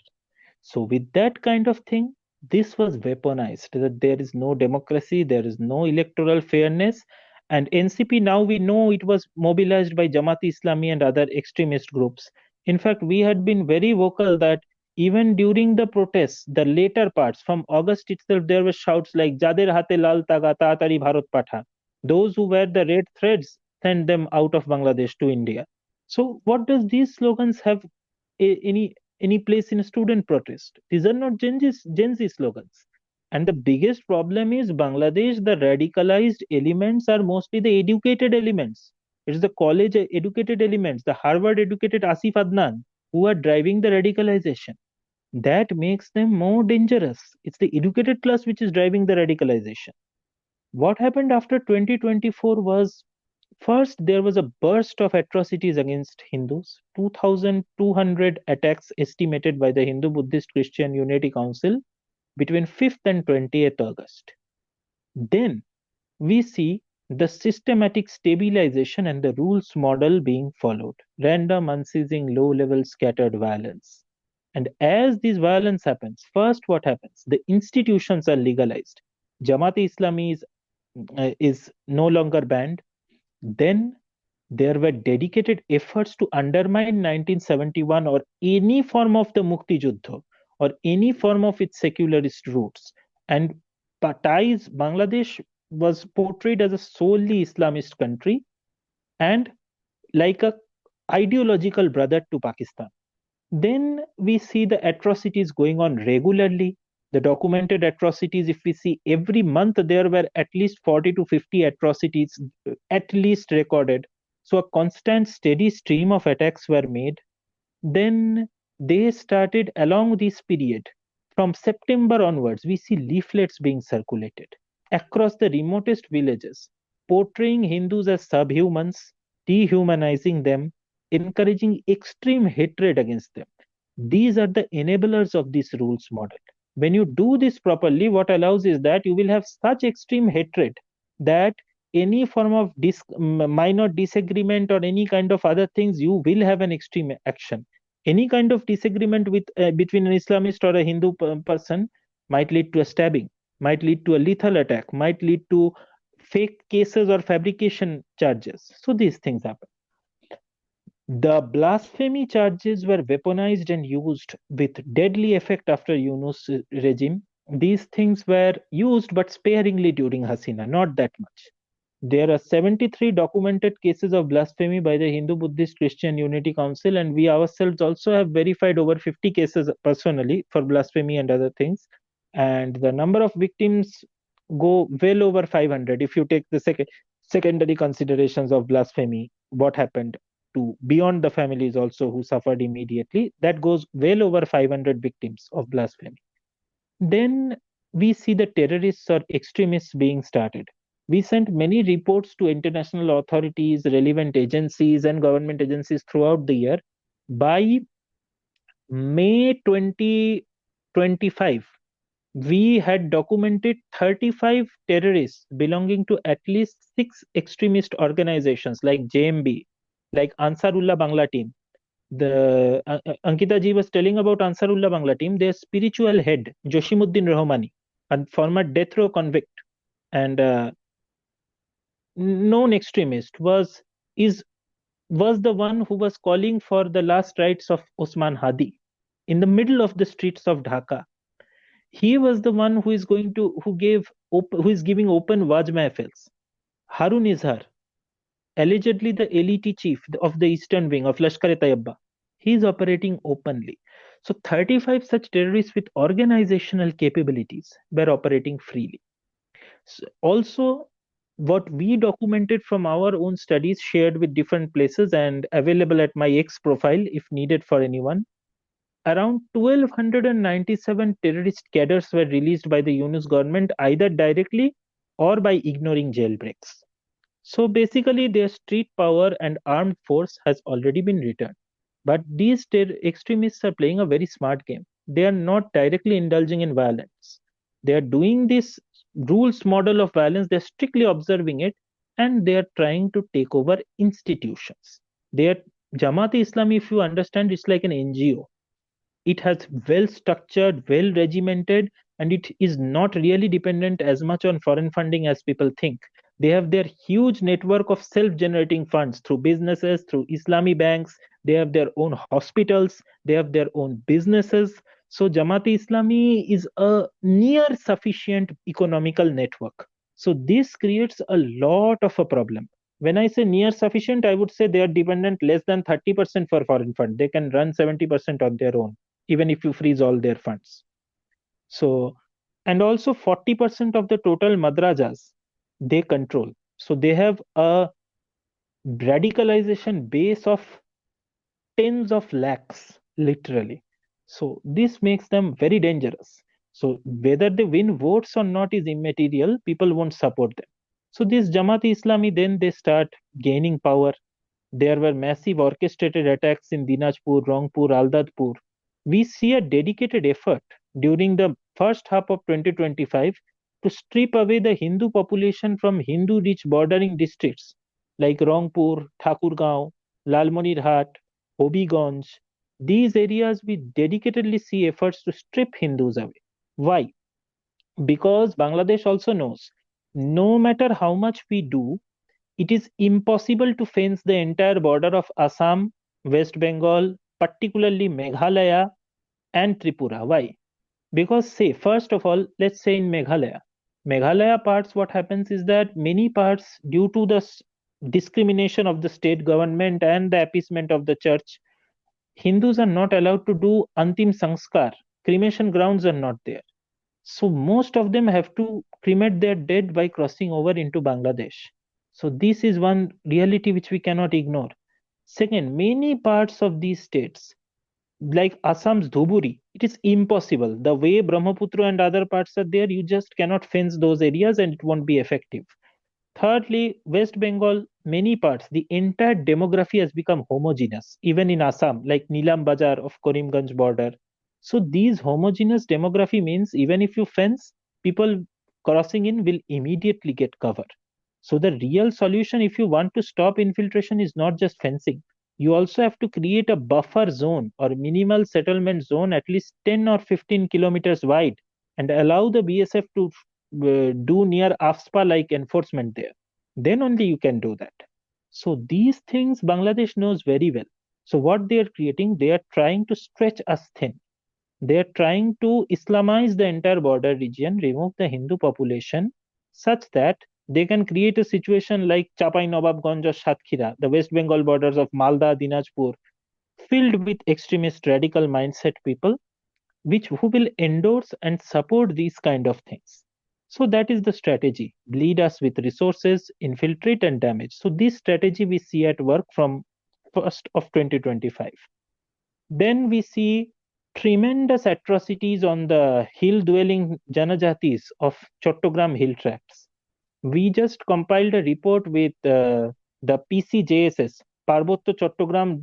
So with that kind of thing, this was weaponized, that there is no democracy, there is no electoral fairness. And NCP, now we know it was mobilized by Jamaat-e-Islami and other extremist groups. In fact, we had been very vocal that even during the protests, the later parts, from August itself, there were shouts like Jader hate lal taga taatari Bharat patha. Those who wear the red threads, send them out of Bangladesh to India. So what does these slogans have any place in student protest? These are not Gen Z slogans. And the biggest problem is Bangladesh, the radicalized elements are mostly the educated elements. It's the college educated elements, the Harvard educated Asif Adnan, who are driving the radicalization. That makes them more dangerous. It's the educated class which is driving the radicalization. What happened after 2024 was, first, there was a burst of atrocities against Hindus, 2,200 attacks estimated by the Hindu Buddhist Christian Unity Council between 5th and 20th August. Then we see the systematic stabilization and the rules model being followed, random, unceasing, low-level scattered violence. And as this violence happens, first what happens? The institutions are legalized. Jamaat-e-Islami is no longer banned. Then there were dedicated efforts to undermine 1971 or any form of the Mukti Juddha or any form of its secularist roots. And Bangladesh was portrayed as a solely Islamist country and like a ideological brother to Pakistan. Then we see the atrocities going on regularly. The documented atrocities, if we see every month, there were at least 40 to 50 atrocities at least recorded. So a constant steady stream of attacks were made. Then they started along this period. From September onwards, we see leaflets being circulated across the remotest villages, portraying Hindus as subhumans, dehumanizing them, encouraging extreme hatred against them. These are the enablers of this rules model. When you do this properly, what allows is that you will have such extreme hatred that any form of minor disagreement or any kind of other things, you will have an extreme action. Any kind of disagreement with between an Islamist or a Hindu person might lead to a stabbing, might lead to a lethal attack, might lead to fake cases or fabrication charges. So these things happen. The blasphemy charges were weaponized and used with deadly effect after Yunus regime. These things were used but sparingly during Hasina, not that much. There are 73 documented cases of blasphemy by the Hindu Buddhist Christian Unity Council, and we ourselves also have verified over 50 cases personally for blasphemy and other things. And the number of victims go well over 500 if you take the secondary considerations of blasphemy, what happened to beyond the families also who suffered immediately, that goes well over 500 victims of blasphemy. Then we see the terrorists or extremists being started. We sent many reports to international authorities, relevant agencies, and government agencies throughout the year. By May 2025, we had documented 35 terrorists belonging to at least 6 extremist organizations like JMB, like Ansarullah Bangla team. The Ankita ji was telling about Ansarullah Bangla team. Their spiritual head, Joshimuddin Rahmani, a former death row convict and known extremist, was the one who was calling for the last rites of Osman Hadi in the middle of the streets of Dhaka. He was the one who is giving open Waj Mahfils. Harun Izhar, allegedly the elite chief of the eastern wing of Lashkar-e-Taiba, he is operating openly. So 35 such terrorists with organizational capabilities were operating freely. So also, what we documented from our own studies shared with different places and available at my X profile if needed for anyone, around 1,297 terrorist cadres were released by the Yunus government either directly or by ignoring jailbreaks. So basically, their street power and armed force has already been returned. But these extremists are playing a very smart game. They are not directly indulging in violence. They are doing this rules model of violence, they're strictly observing it, and they are trying to take over institutions. Jamaat-e-Islami, if you understand, it's like an NGO. It has well structured, well regimented, and it is not really dependent as much on foreign funding as people think. They have their huge network of self-generating funds through businesses, through Islami banks. They have their own hospitals. They have their own businesses. So Jamaat-e-Islami is a near sufficient economical network. So this creates a lot of a problem. When I say near sufficient, I would say they are dependent less than 30% for foreign fund. They can run 70% on their own, even if you freeze all their funds. So, and also 40% of the total madrajas they control. So they have a radicalization base of tens of lakhs, literally. So this makes them very dangerous. So whether they win votes or not is immaterial. People won't support them. So this Jamaat-e-Islami, then they start gaining power. There were massive orchestrated attacks in Dinajpur, Rangpur, Aldadpur. We see a dedicated effort during the first half of 2025 to strip away the Hindu population from Hindu-rich bordering districts like Rangpur, Thakurgaon, Lalmonirhat, Hobiganj. These areas we dedicatedly see efforts to strip Hindus away. Why? Because Bangladesh also knows no matter how much we do, it is impossible to fence the entire border of Assam, West Bengal, particularly Meghalaya and Tripura. Why? Because say, first of all, let's say in Meghalaya parts, what happens is that many parts, due to the discrimination of the state government and the appeasement of the church, Hindus are not allowed to do Antim Sanskar. Cremation grounds are not there. So most of them have to cremate their dead by crossing over into Bangladesh. So this is one reality which we cannot ignore. Second, many parts of these states, like Assam's Dhuburi, it is impossible. The way Brahmaputra and other parts are there, you just cannot fence those areas and it won't be effective. Thirdly, West Bengal, many parts, the entire demography has become homogeneous, even in Assam, like Nilam Bazar of Karimganj border. So these homogeneous demography means even if you fence, people crossing in will immediately get cover. So the real solution, if you want to stop infiltration, is not just fencing. You also have to create a buffer zone or minimal settlement zone at least 10 or 15 kilometers wide and allow the BSF to do near AFSPA like enforcement there. Then only you can do that. So these things Bangladesh knows very well. So what they are creating, they are trying to stretch us thin. They are trying to Islamize the entire border region, remove the Hindu population, such that they can create a situation like Chapai Nawabganj or Satkhira, the West Bengal borders of Malda, Dinajpur, filled with extremist radical mindset people, who will endorse and support these kind of things. So that is the strategy: bleed us with resources, infiltrate and damage. So this strategy we see at work from 1st of 2025. Then we see tremendous atrocities on the hill-dwelling Janajatis of Chattogram hill tracts. We just compiled a report with the PCJSS, Parbatya Chattogram,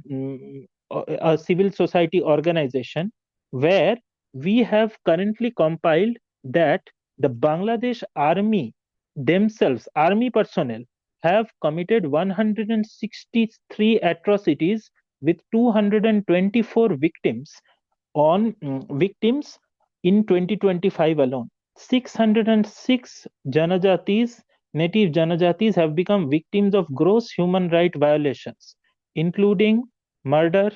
a civil society organization, where we have currently compiled that the Bangladesh army themselves, army personnel, have committed 163 atrocities with 224 victims in 2025 alone. 606 native Janajatis have become victims of gross human right violations, including murder,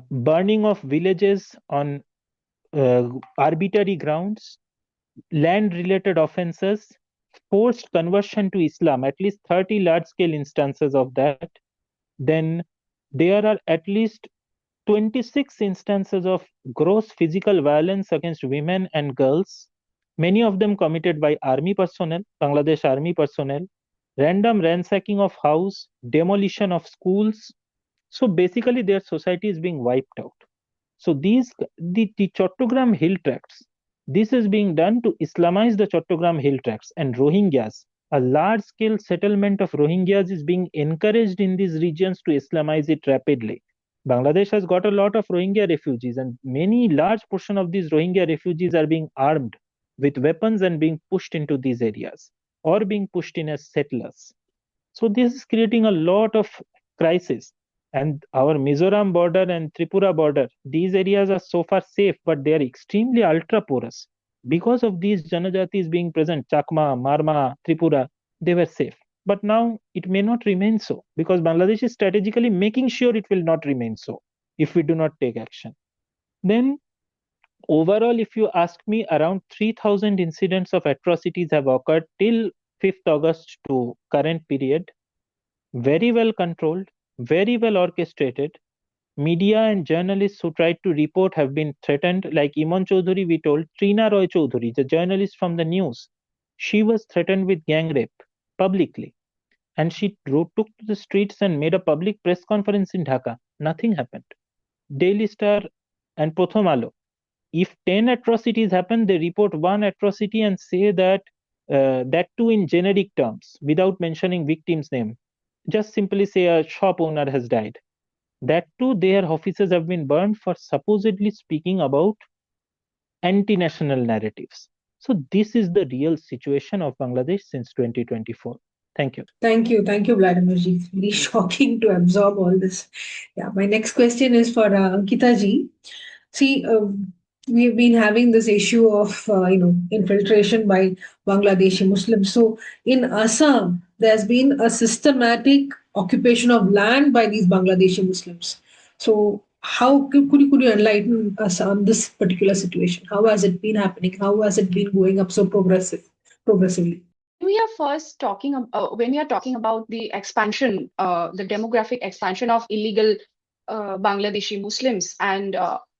burning of villages on arbitrary grounds, land-related offenses, forced conversion to Islam, at least 30 large-scale instances of that. Then there are at least 26 instances of gross physical violence against women and girls, many of them committed by army personnel, Bangladesh army personnel, random ransacking of house, demolition of schools. So basically their society is being wiped out. So the Chattogram hill tracts, this is being done to Islamize the Chattogram hill tracts. And Rohingyas, a large-scale settlement of Rohingyas is being encouraged in these regions to Islamize it rapidly. Bangladesh has got a lot of Rohingya refugees, and many large portion of these Rohingya refugees are being armed with weapons and being pushed into these areas, or being pushed in as settlers. So this is creating a lot of crisis. And our Mizoram border and Tripura border, these areas are so far safe, but they are extremely ultra porous. Because of these Janajatis being present, Chakma, Marma, Tripura, they were safe. But now it may not remain so, because Bangladesh is strategically making sure it will not remain so if we do not take action. Then overall, if you ask me, around 3,000 incidents of atrocities have occurred till 5th August to current period. Very well controlled, very well orchestrated. Media and journalists who tried to report have been threatened. Like Iman Chaudhuri, we told, Trina Roy Chaudhuri, the journalist from the news, she was threatened with gang rape publicly. And she took to the streets and made a public press conference in Dhaka. Nothing happened. Daily Star and Prothom Alo, if 10 atrocities happen, they report one atrocity and say that that too in generic terms, without mentioning victim's name. Just simply say a shop owner has died. That too, their offices have been burned for supposedly speaking about anti-national narratives. So this is the real situation of Bangladesh since 2024. Thank you. Thank you, Vladimir ji. It's very shocking to absorb all this. Yeah, my next question is for Ankita ji. See, we've been having this issue of infiltration by Bangladeshi Muslims. So in Assam, there's been a systematic occupation of land by these Bangladeshi Muslims. So how could you enlighten us on this particular situation? How has it been happening? How has it been going up so progressively? When we are talking about the expansion, the demographic expansion of illegal Bangladeshi Muslims and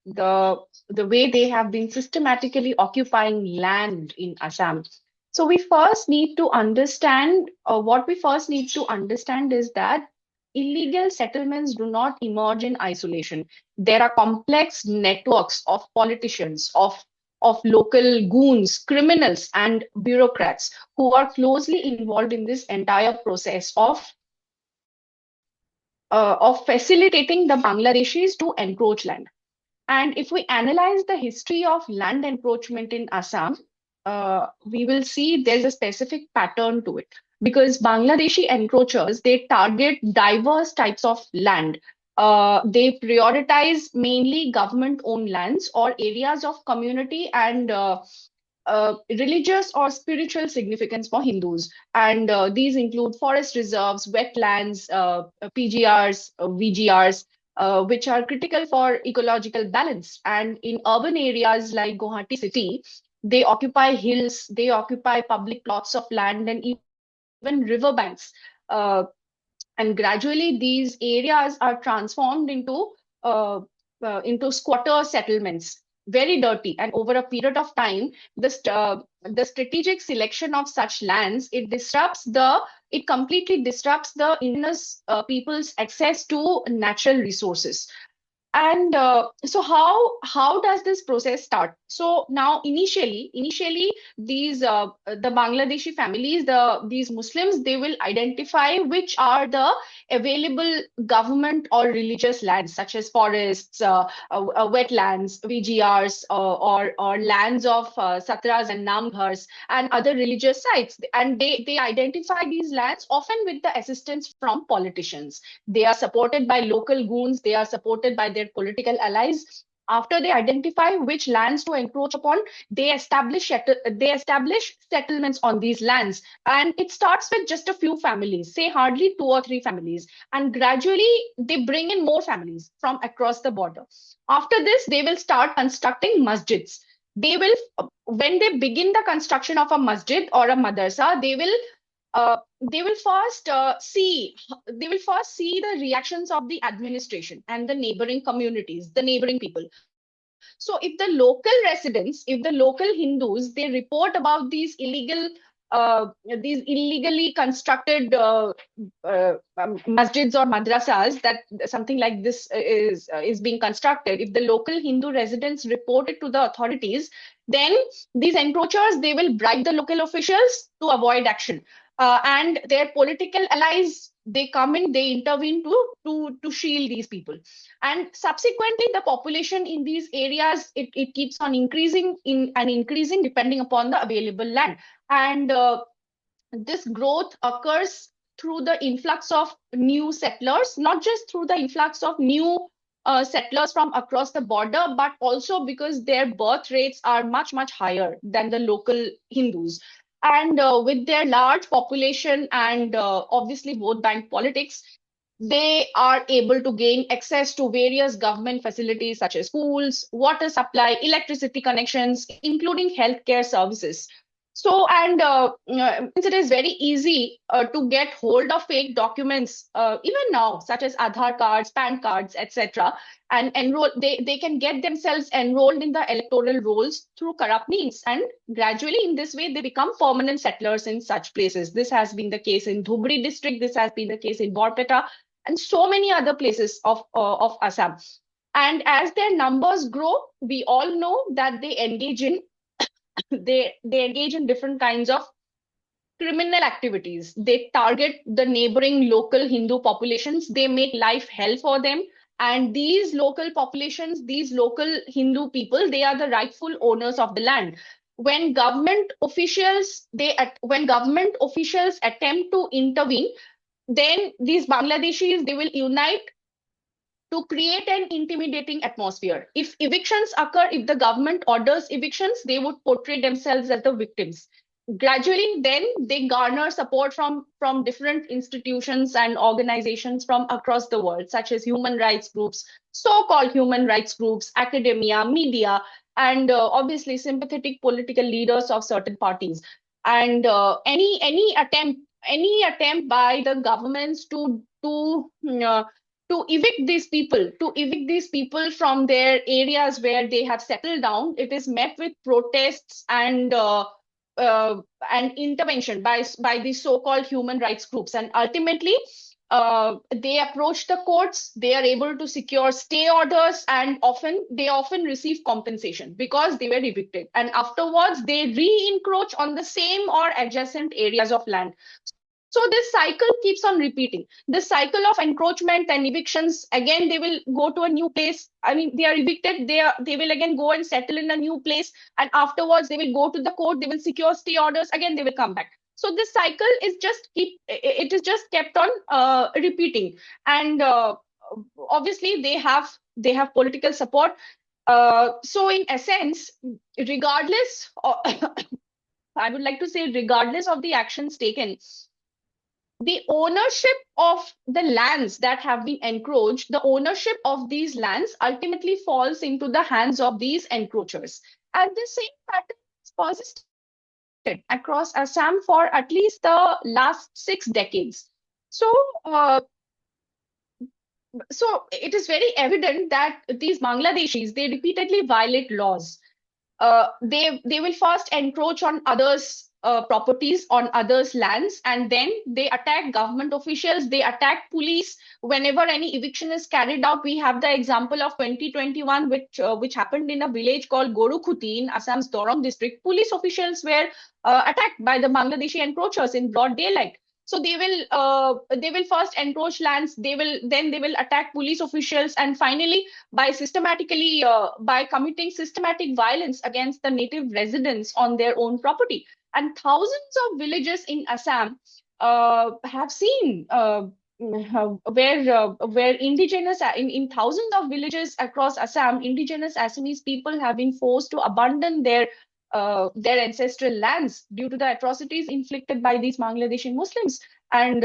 the way they have been systematically occupying land in Assam. So we first need to understand, what we first need to understand is that illegal settlements do not emerge in isolation. There are complex networks of politicians, of local goons, criminals, and bureaucrats who are closely involved in this entire process of facilitating the Bangladeshis to encroach land. And if we analyze the history of land encroachment in Assam, we will see there's a specific pattern to it. Because Bangladeshi encroachers, they target diverse types of land. They prioritize mainly government-owned lands or areas of community and religious or spiritual significance for Hindus. And these include forest reserves, wetlands, PGRs, VGRs, which are critical for ecological balance. And in urban areas like Guwahati city, they occupy hills, they occupy public plots of land, and even riverbanks. And gradually, these areas are transformed into squatter settlements, very dirty. And over a period of time, the strategic selection of such lands, it completely disrupts the indigenous people's access to natural resources. And so how does this process start? So now initially these the Bangladeshi families, these Muslims, they will identify which are the available government or religious lands, such as forests, wetlands, VGRs, or lands of satras and namghars and other religious sites. And they identify these lands often with the assistance from politicians. They are supported by local goons, they are supported by their political allies. After they identify which lands to encroach upon, they establish settlements on these lands. And it starts with just a few families, say hardly 2 or 3 families. And gradually, they bring in more families from across the border. After this, they will start constructing masjids. When they begin the construction of a masjid or a madrasa, they will first see the reactions of the administration and the neighboring communities, the neighboring people. So if the local residents, if the local Hindus, they report about these illegally constructed masjids or madrasas, that something like this is being constructed, if the local Hindu residents report it to the authorities, then these encroachers, they will bribe the local officials to avoid action. And their political allies, they come in, they intervene to shield these people. And subsequently, the population in these areas, it keeps on increasing depending upon the available land. And this growth occurs through the influx of new settlers, not just through the influx of new settlers from across the border, but also because their birth rates are much, much higher than the local Hindus. And with their large population and obviously vote bank politics, they are able to gain access to various government facilities such as schools, water supply, electricity connections, including healthcare services. So, and since it is very easy to get hold of fake documents, even now, such as Aadhaar cards, PAN cards, etc., and enroll, they can get themselves enrolled in the electoral rolls through corrupt means. And gradually, in this way, they become permanent settlers in such places. This has been the case in Dhubri district. This has been the case in Borpeta, and so many other places of Assam. And as their numbers grow, we all know that they engage in different kinds of criminal activities. They target the neighboring local Hindu populations. They make life hell for them. And these local populations, these local Hindu people, they are the rightful owners of the land. When government officials attempt to intervene, then these Bangladeshis, they will unite to create an intimidating atmosphere. If evictions occur, if the government orders evictions, they would portray themselves as the victims. Gradually, then they garner support from different institutions and organizations from across the world, such as human rights groups, so-called human rights groups, academia, media, and obviously sympathetic political leaders of certain parties. And any attempt by the governments to evict these people from their areas where they have settled down, it is met with protests and intervention by these so-called human rights groups. And ultimately, they approach the courts. They are able to secure stay orders, and they often receive compensation because they were evicted. And afterwards, they re-encroach on the same or adjacent areas of land. So this cycle keeps on repeating. This cycle of encroachment and evictions, again, they will go to a new place. I mean, they are evicted, they will again go and settle in a new place. And afterwards, they will go to the court, they will secure stay orders, again, they will come back. So this cycle is just kept on repeating. And obviously, they have political support. So in essence, regardless, I would like to say, regardless of the actions taken, the ownership of the lands that have been encroached, the ownership of these lands ultimately falls into the hands of these encroachers. And the same pattern is persisted across Assam for at least the last 6 decades. So, uh, so it is very evident that these Bangladeshis, they repeatedly violate laws. They will first encroach on others' properties, on others' lands, and then they attack government officials. They attack police whenever any eviction is carried out. We have the example of 2021, which happened in a village called Gorukhuti in Assam's Dorong district. Police officials were attacked by the Bangladeshi encroachers in broad daylight. So they will first encroach lands. They will attack police officials, and finally by committing systematic violence against the native residents on their own property. And thousands of villages in Assam have seen where indigenous in thousands of villages across Assam, indigenous Assamese people have been forced to abandon their ancestral lands due to the atrocities inflicted by these Bangladeshi Muslims. And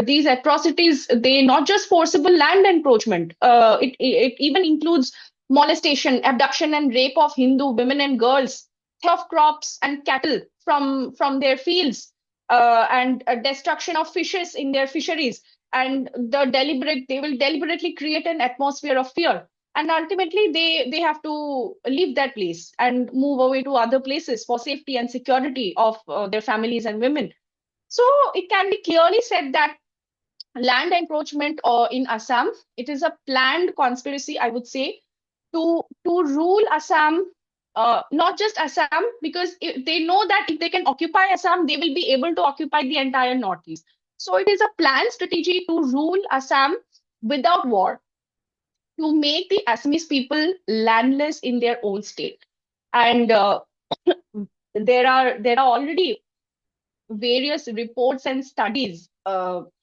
these atrocities, they not just forcible land encroachment, it even includes molestation, abduction, and rape of Hindu women and girls, theft of crops and cattle from their fields, and destruction of fishes in their fisheries. And they will deliberately create an atmosphere of fear. And ultimately, they have to leave that place and move away to other places for safety and security of their families and women. So it can be clearly said that land encroachment in Assam, it is a planned conspiracy, I would say, to rule Assam, not just Assam, because they know that if they can occupy Assam, they will be able to occupy the entire Northeast. So it is a planned strategy to rule Assam without war, to make the Assamese people landless in their own state. And there are already various reports and studies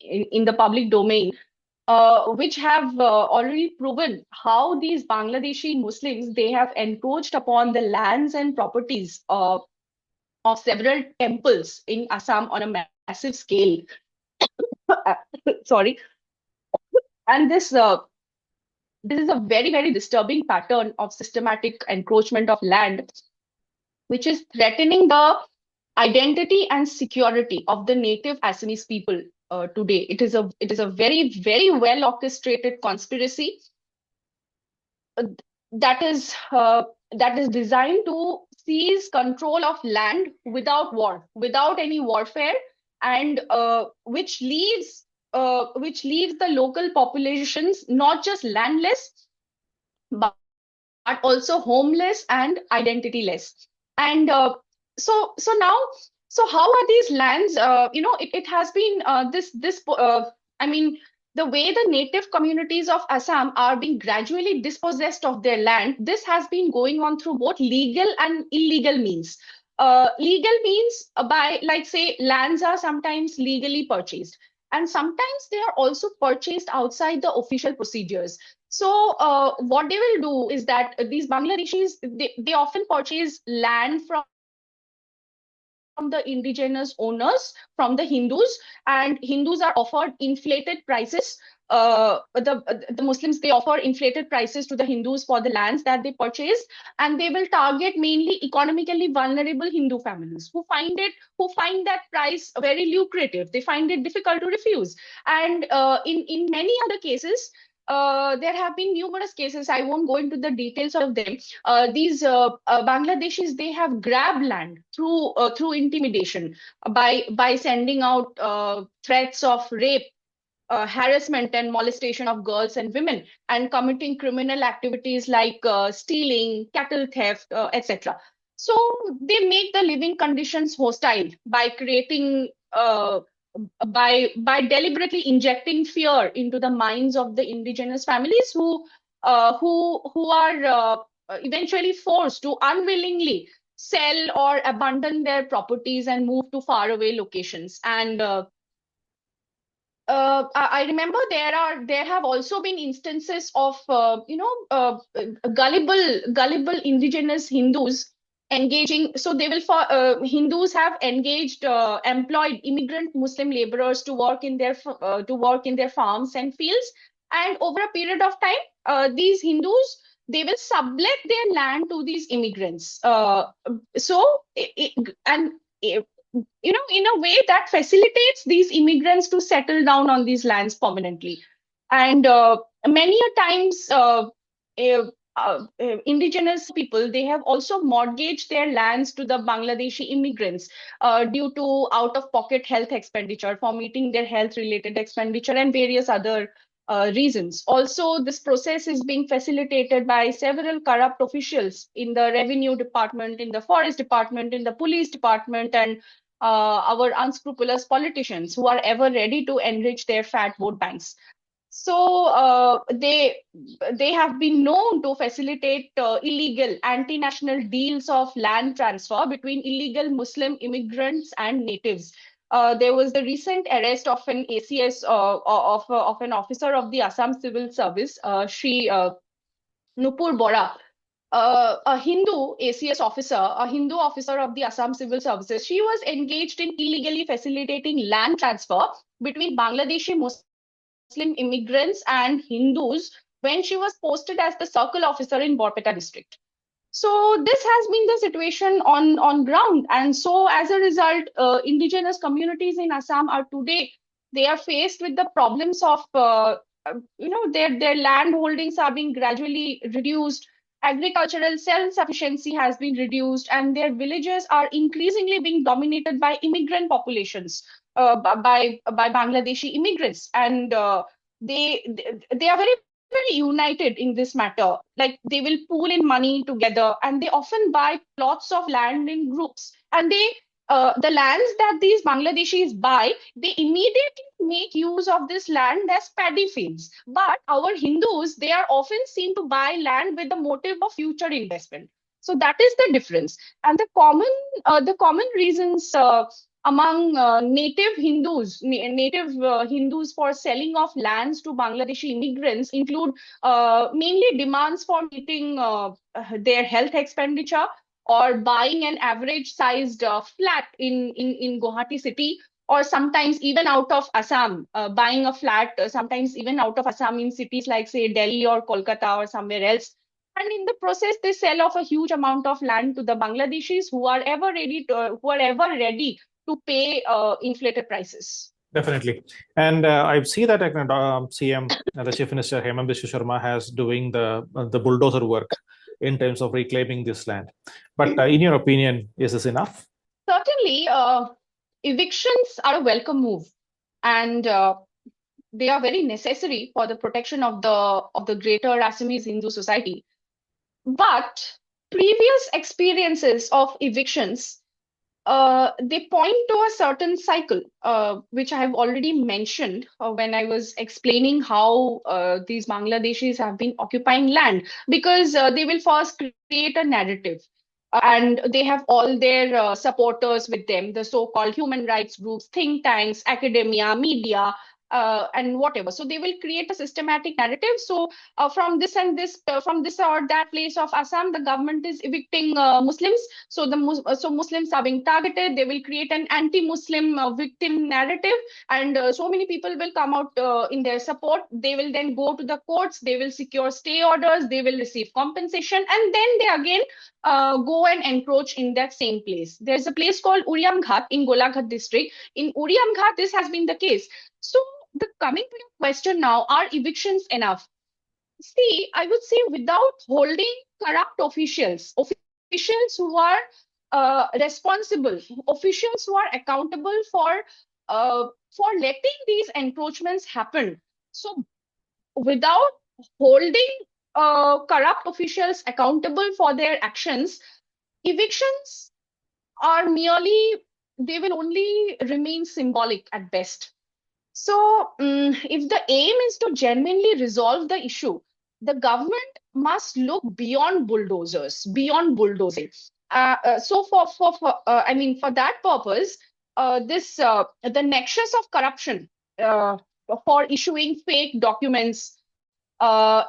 in the public domain, which have already proven how these Bangladeshi Muslims, they have encroached upon the lands and properties of several temples in Assam on a massive scale. Sorry. And this is a very, very disturbing pattern of systematic encroachment of land, which is threatening the identity and security of the native Assamese people today. It is a very, very well orchestrated conspiracy that is designed to seize control of land without war, without any warfare, and which leaves the local populations not just landless, but also homeless and identityless. And so how are these lands? It has been I mean, the way the native communities of Assam are being gradually dispossessed of their land, this has been going on through both legal and illegal means. Legal means by, like, say, lands are sometimes legally purchased, and sometimes they are also purchased outside the official procedures. So what they will do is that these Bangladeshis, they often purchase land from the indigenous owners, from the Hindus, and Hindus are offered inflated prices. The Muslims, they offer inflated prices to the Hindus for the lands that they purchase, and they will target mainly economically vulnerable Hindu families who find that price very lucrative. They find it difficult to refuse. And in many other cases, there have been numerous cases. I won't go into the details of them. These Bangladeshis, they have grabbed land through intimidation, by sending out threats of rape, harassment and molestation of girls and women, and committing criminal activities like stealing, cattle theft, etc. So they make the living conditions hostile by creating by deliberately injecting fear into the minds of the indigenous families who are eventually forced to unwillingly sell or abandon their properties and move to faraway locations. And I remember there have also been instances of gullible indigenous Hindus engaging. So they will for Hindus have engaged employed immigrant Muslim laborers to work in their farms and fields, and over a period of time, these Hindus, they will sublet their land to these immigrants. And in a way that facilitates these immigrants to settle down on these lands permanently. And many a times, indigenous people, they have also mortgaged their lands to the Bangladeshi immigrants due to out-of-pocket health expenditure for meeting their health-related expenditure and various other reasons. Also, this process is being facilitated by several corrupt officials in the revenue department, in the forest department, in the police department, and our unscrupulous politicians who are ever ready to enrich their fat vote banks. So they have been known to facilitate illegal anti-national deals of land transfer between illegal Muslim immigrants and natives. There was the recent arrest of an ACS of an officer of the Assam Civil Service, Shri Nupur Bora, a Hindu ACS officer, a Hindu officer of the Assam Civil Services. She was engaged in illegally facilitating land transfer between Bangladeshi Muslim immigrants and Hindus when she was posted as the circle officer in Borpeta district. So this has been the situation on ground. And so as a result, indigenous communities in Assam are today, they are faced with the problems of, their land holdings are being gradually reduced. Agricultural self-sufficiency has been reduced, and their villages are increasingly being dominated by immigrant populations, by Bangladeshi immigrants. And they are very united in this matter. Like, they will pool in money together, and they often buy plots of land in groups. And the lands that these Bangladeshis buy, they immediately make use of this land as paddy fields. But our Hindus, they are often seen to buy land with the motive of future investment. So that is the difference. And the common reasons among native Hindus for selling of lands to Bangladeshi immigrants include mainly demands for meeting their health expenditure, or buying an average sized flat in Guwahati city, or sometimes even out of Assam, buying a flat, sometimes even out of Assam in cities like, say, Delhi or Kolkata or somewhere else. And in the process, they sell off a huge amount of land to the Bangladeshis who are ever ready to pay inflated prices. Definitely. And I see that CM, the Chief Minister Himanta Sharma, has doing the bulldozer work in terms of reclaiming this land. But in your opinion, is this enough? Certainly, evictions are a welcome move, and they are very necessary for the protection of the greater Assamese Hindu society. But previous experiences of evictions, they point to a certain cycle, which I have already mentioned when I was explaining how these Bangladeshis have been occupying land, because they will first create a narrative. And they have all their supporters with them, the so-called human rights groups, think tanks, academia, media, and whatever. So they will create a systematic narrative. So from this or that place of Assam, the government is evicting Muslims. So Muslims are being targeted. They will create an anti-Muslim victim narrative, and so many people will come out in their support. They will then go to the courts. They will secure stay orders. They will receive compensation, and then they again go and encroach in that same place. There's a place called Uriamghat in Golaghat district. In Uriamghat, this has been the case. So coming to your question now, are evictions enough? See, I would say without holding corrupt officials who are responsible, officials who are accountable for letting these encroachments happen. So without holding corrupt officials accountable for their actions, evictions they will only remain symbolic at best. So if the aim is to genuinely resolve the issue, the government must look beyond bulldozers, beyond bulldozing. So for that purpose, the nexus of corruption for issuing fake documents,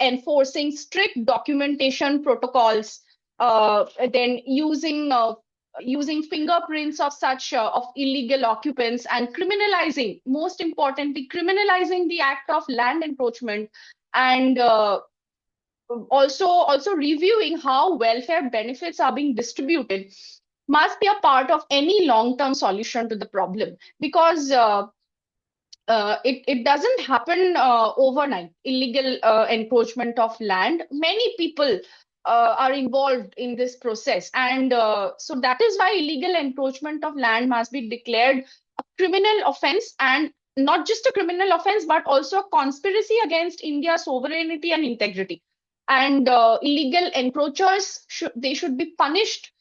enforcing strict documentation protocols, then using fingerprints of such of illegal occupants, and criminalizing, most importantly, criminalizing the act of land encroachment, and also reviewing how welfare benefits are being distributed must be a part of any long-term solution to the problem, because it doesn't happen overnight. Illegal encroachment of land, many people are involved in this process, and so that is why illegal encroachment of land must be declared a criminal offense, and not just a criminal offense, but also a conspiracy against India's sovereignty and integrity. And illegal encroachers should be punished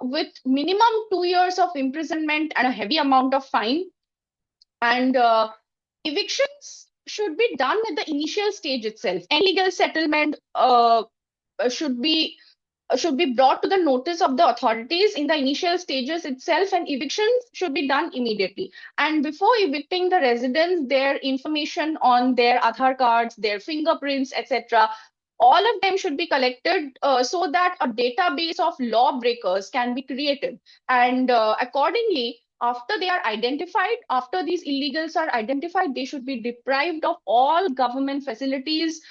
with minimum 2 years of imprisonment and a heavy amount of fine. And evictions should be done at the initial stage itself. Illegal settlement should be brought to the notice of the authorities in the initial stages itself, and evictions should be done immediately. And before evicting the residents, their information on their Aadhaar cards, their fingerprints, etc., all of them should be collected so that a database of lawbreakers can be created. And accordingly, after they are identified, after these illegals are identified, they should be deprived of all government facilities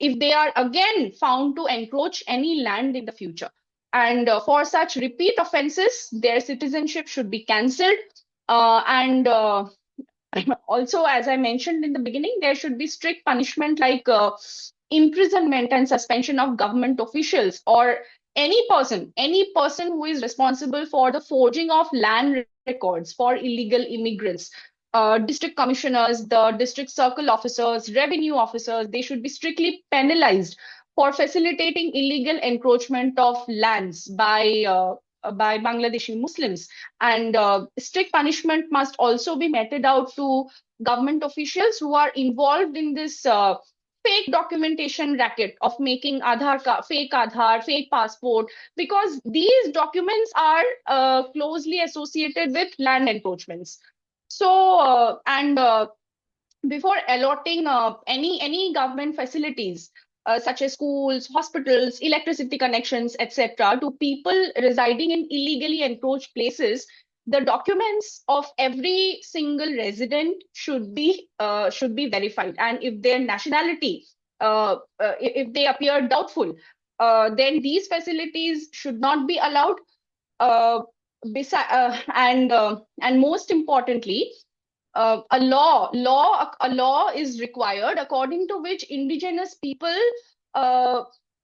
if they are again found to encroach any land in the future. And for such repeat offenses, their citizenship should be cancelled. And also, as I mentioned in the beginning, there should be strict punishment like imprisonment and suspension of government officials, or any person who is responsible for the forging of land records for illegal immigrants. District commissioners, the district circle officers, revenue officers, they should be strictly penalized for facilitating illegal encroachment of lands by Bangladeshi Muslims. And strict punishment must also be meted out to government officials who are involved in this fake documentation racket of making fake Aadhaar, fake passport, because these documents are closely associated with land encroachments. So, before allotting any government facilities, such as schools, hospitals, electricity connections, etc., to people residing in illegally encroached places, the documents of every single resident should be verified, and if their nationality, if they appear doubtful, then these facilities should not be allowed. And most importantly, a law is required according to which indigenous people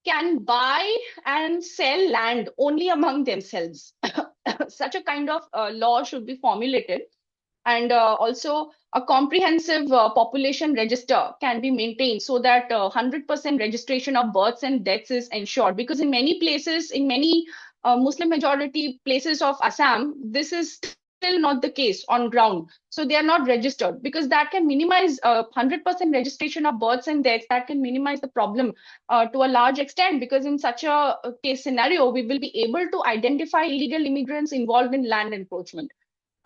can buy and sell land only among themselves. Such a kind of law should be formulated. And also a comprehensive population register can be maintained so that 100% registration of births and deaths is ensured. Because in many places, in many Muslim majority places of Assam, this is still not the case on ground. So they are not registered, because that can minimize 100% registration of births and deaths. That can minimize the problem to a large extent, because in such a case scenario, we will be able to identify illegal immigrants involved in land encroachment.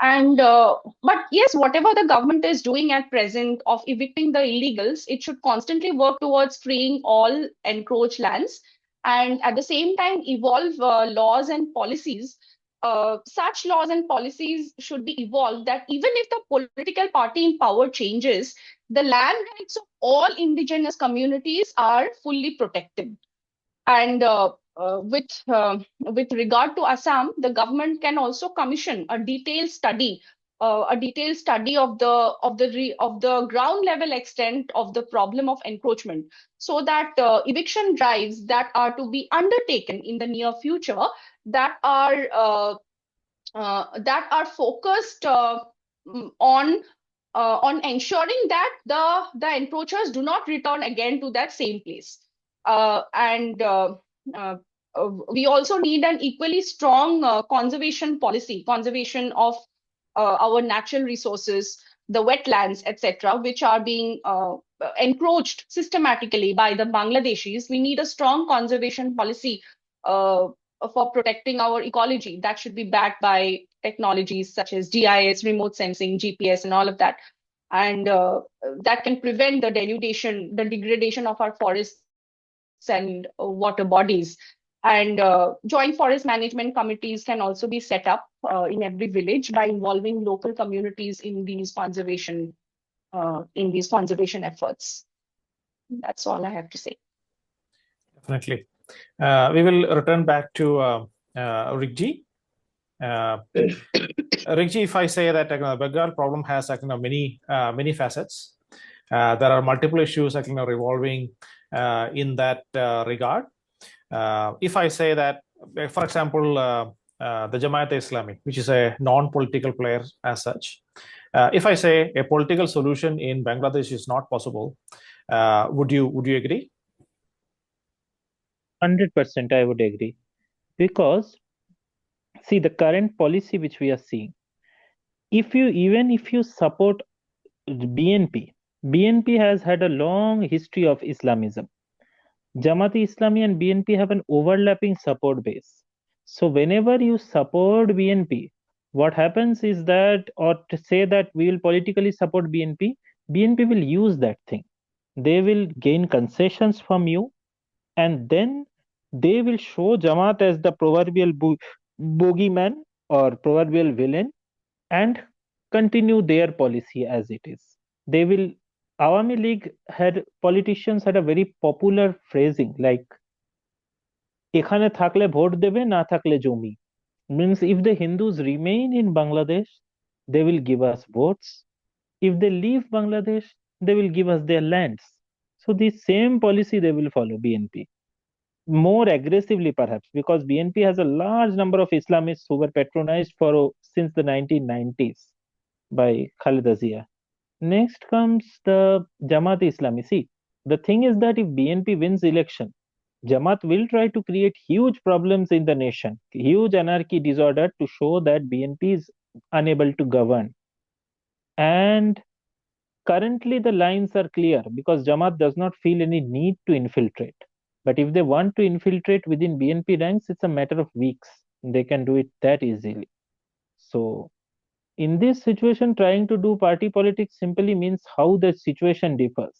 And but yes, whatever the government is doing at present of evicting the illegals, it should constantly work towards freeing all encroached lands, and at the same time evolve laws and policies. Such laws and policies should be evolved that even if the political party in power changes, the land rights of all indigenous communities are fully protected. And with regard to Assam, the government can also commission a detailed study of the ground level extent of the problem of encroachment, so that eviction drives that are to be undertaken in the near future, that are focused on ensuring that the encroachers do not return again to that same place. We also need an equally strong conservation policy, conservation of our natural resources, the wetlands, etc., which are being encroached systematically by the Bangladeshis. We need a strong conservation policy for protecting our ecology that should be backed by technologies such as GIS, remote sensing, GPS, and all of that. and that can prevent the degradation of our forests and water bodies. And joint forest management committees can also be set up in every village by involving local communities in these conservation efforts. That's all I have to say. Definitely. We will return back to Rigji. Rigji, if I say that Bengal problem has many facets, there are multiple issues revolving in that regard. If I say that, for example, the Jamaat-e-Islami, which is a non-political player as such, if I say a political solution in Bangladesh is not possible, would you agree? 100% I would agree. Because, see, the current policy which we are seeing, even if you support BNP has had a long history of Islamism. Jamaat-e-Islami and BNP have an overlapping support base. So whenever you support BNP, what happens is that, or to say that we will politically support BNP will use that thing. They will gain concessions from you, and then they will show Jamaat as the proverbial bogeyman or proverbial villain and continue their policy as it is. They will. Awami League politicians had a very popular phrasing like এখানে থাকলে vote দেবে না থাকলে জমি, means if the Hindus remain in Bangladesh they will give us votes, if they leave Bangladesh they will give us their lands. So the same policy they will follow, BNP, more aggressively perhaps, because BNP has a large number of Islamists who were patronized since the 1990s by Khaleda Zia. Next comes the Jamaat-e-Islami. See, the thing is that if BNP wins election, Jamaat will try to create huge problems in the nation, huge anarchy disorder to show that BNP is unable to govern. And currently the lines are clear because Jamaat does not feel any need to infiltrate. But if they want to infiltrate within BNP ranks, it's a matter of weeks. They can do it that easily. So in this situation, trying to do party politics simply means how the situation differs.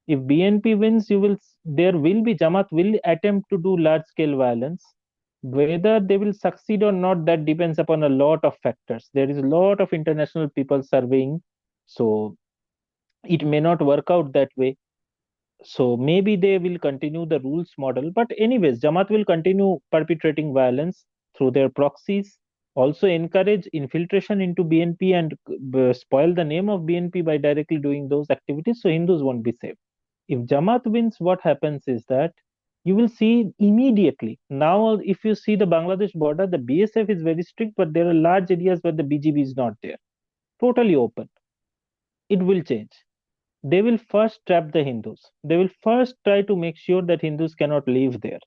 If BNP wins, Jamaat will attempt to do large scale violence. Whether they will succeed or not, that depends upon a lot of factors. There is a lot of international people surveying, so it may not work out that way. So maybe they will continue the rules model. But anyways, Jamaat will continue perpetrating violence through their proxies, also encourage infiltration into BNP and spoil the name of BNP by directly doing those activities, so Hindus won't be safe. If Jamaat wins, what happens is that you will see immediately. Now, if you see the Bangladesh border, the BSF is very strict, but there are large areas where the BGB is not there. Totally open. It will change. They will first trap the Hindus. They will first try to make sure that Hindus cannot live there.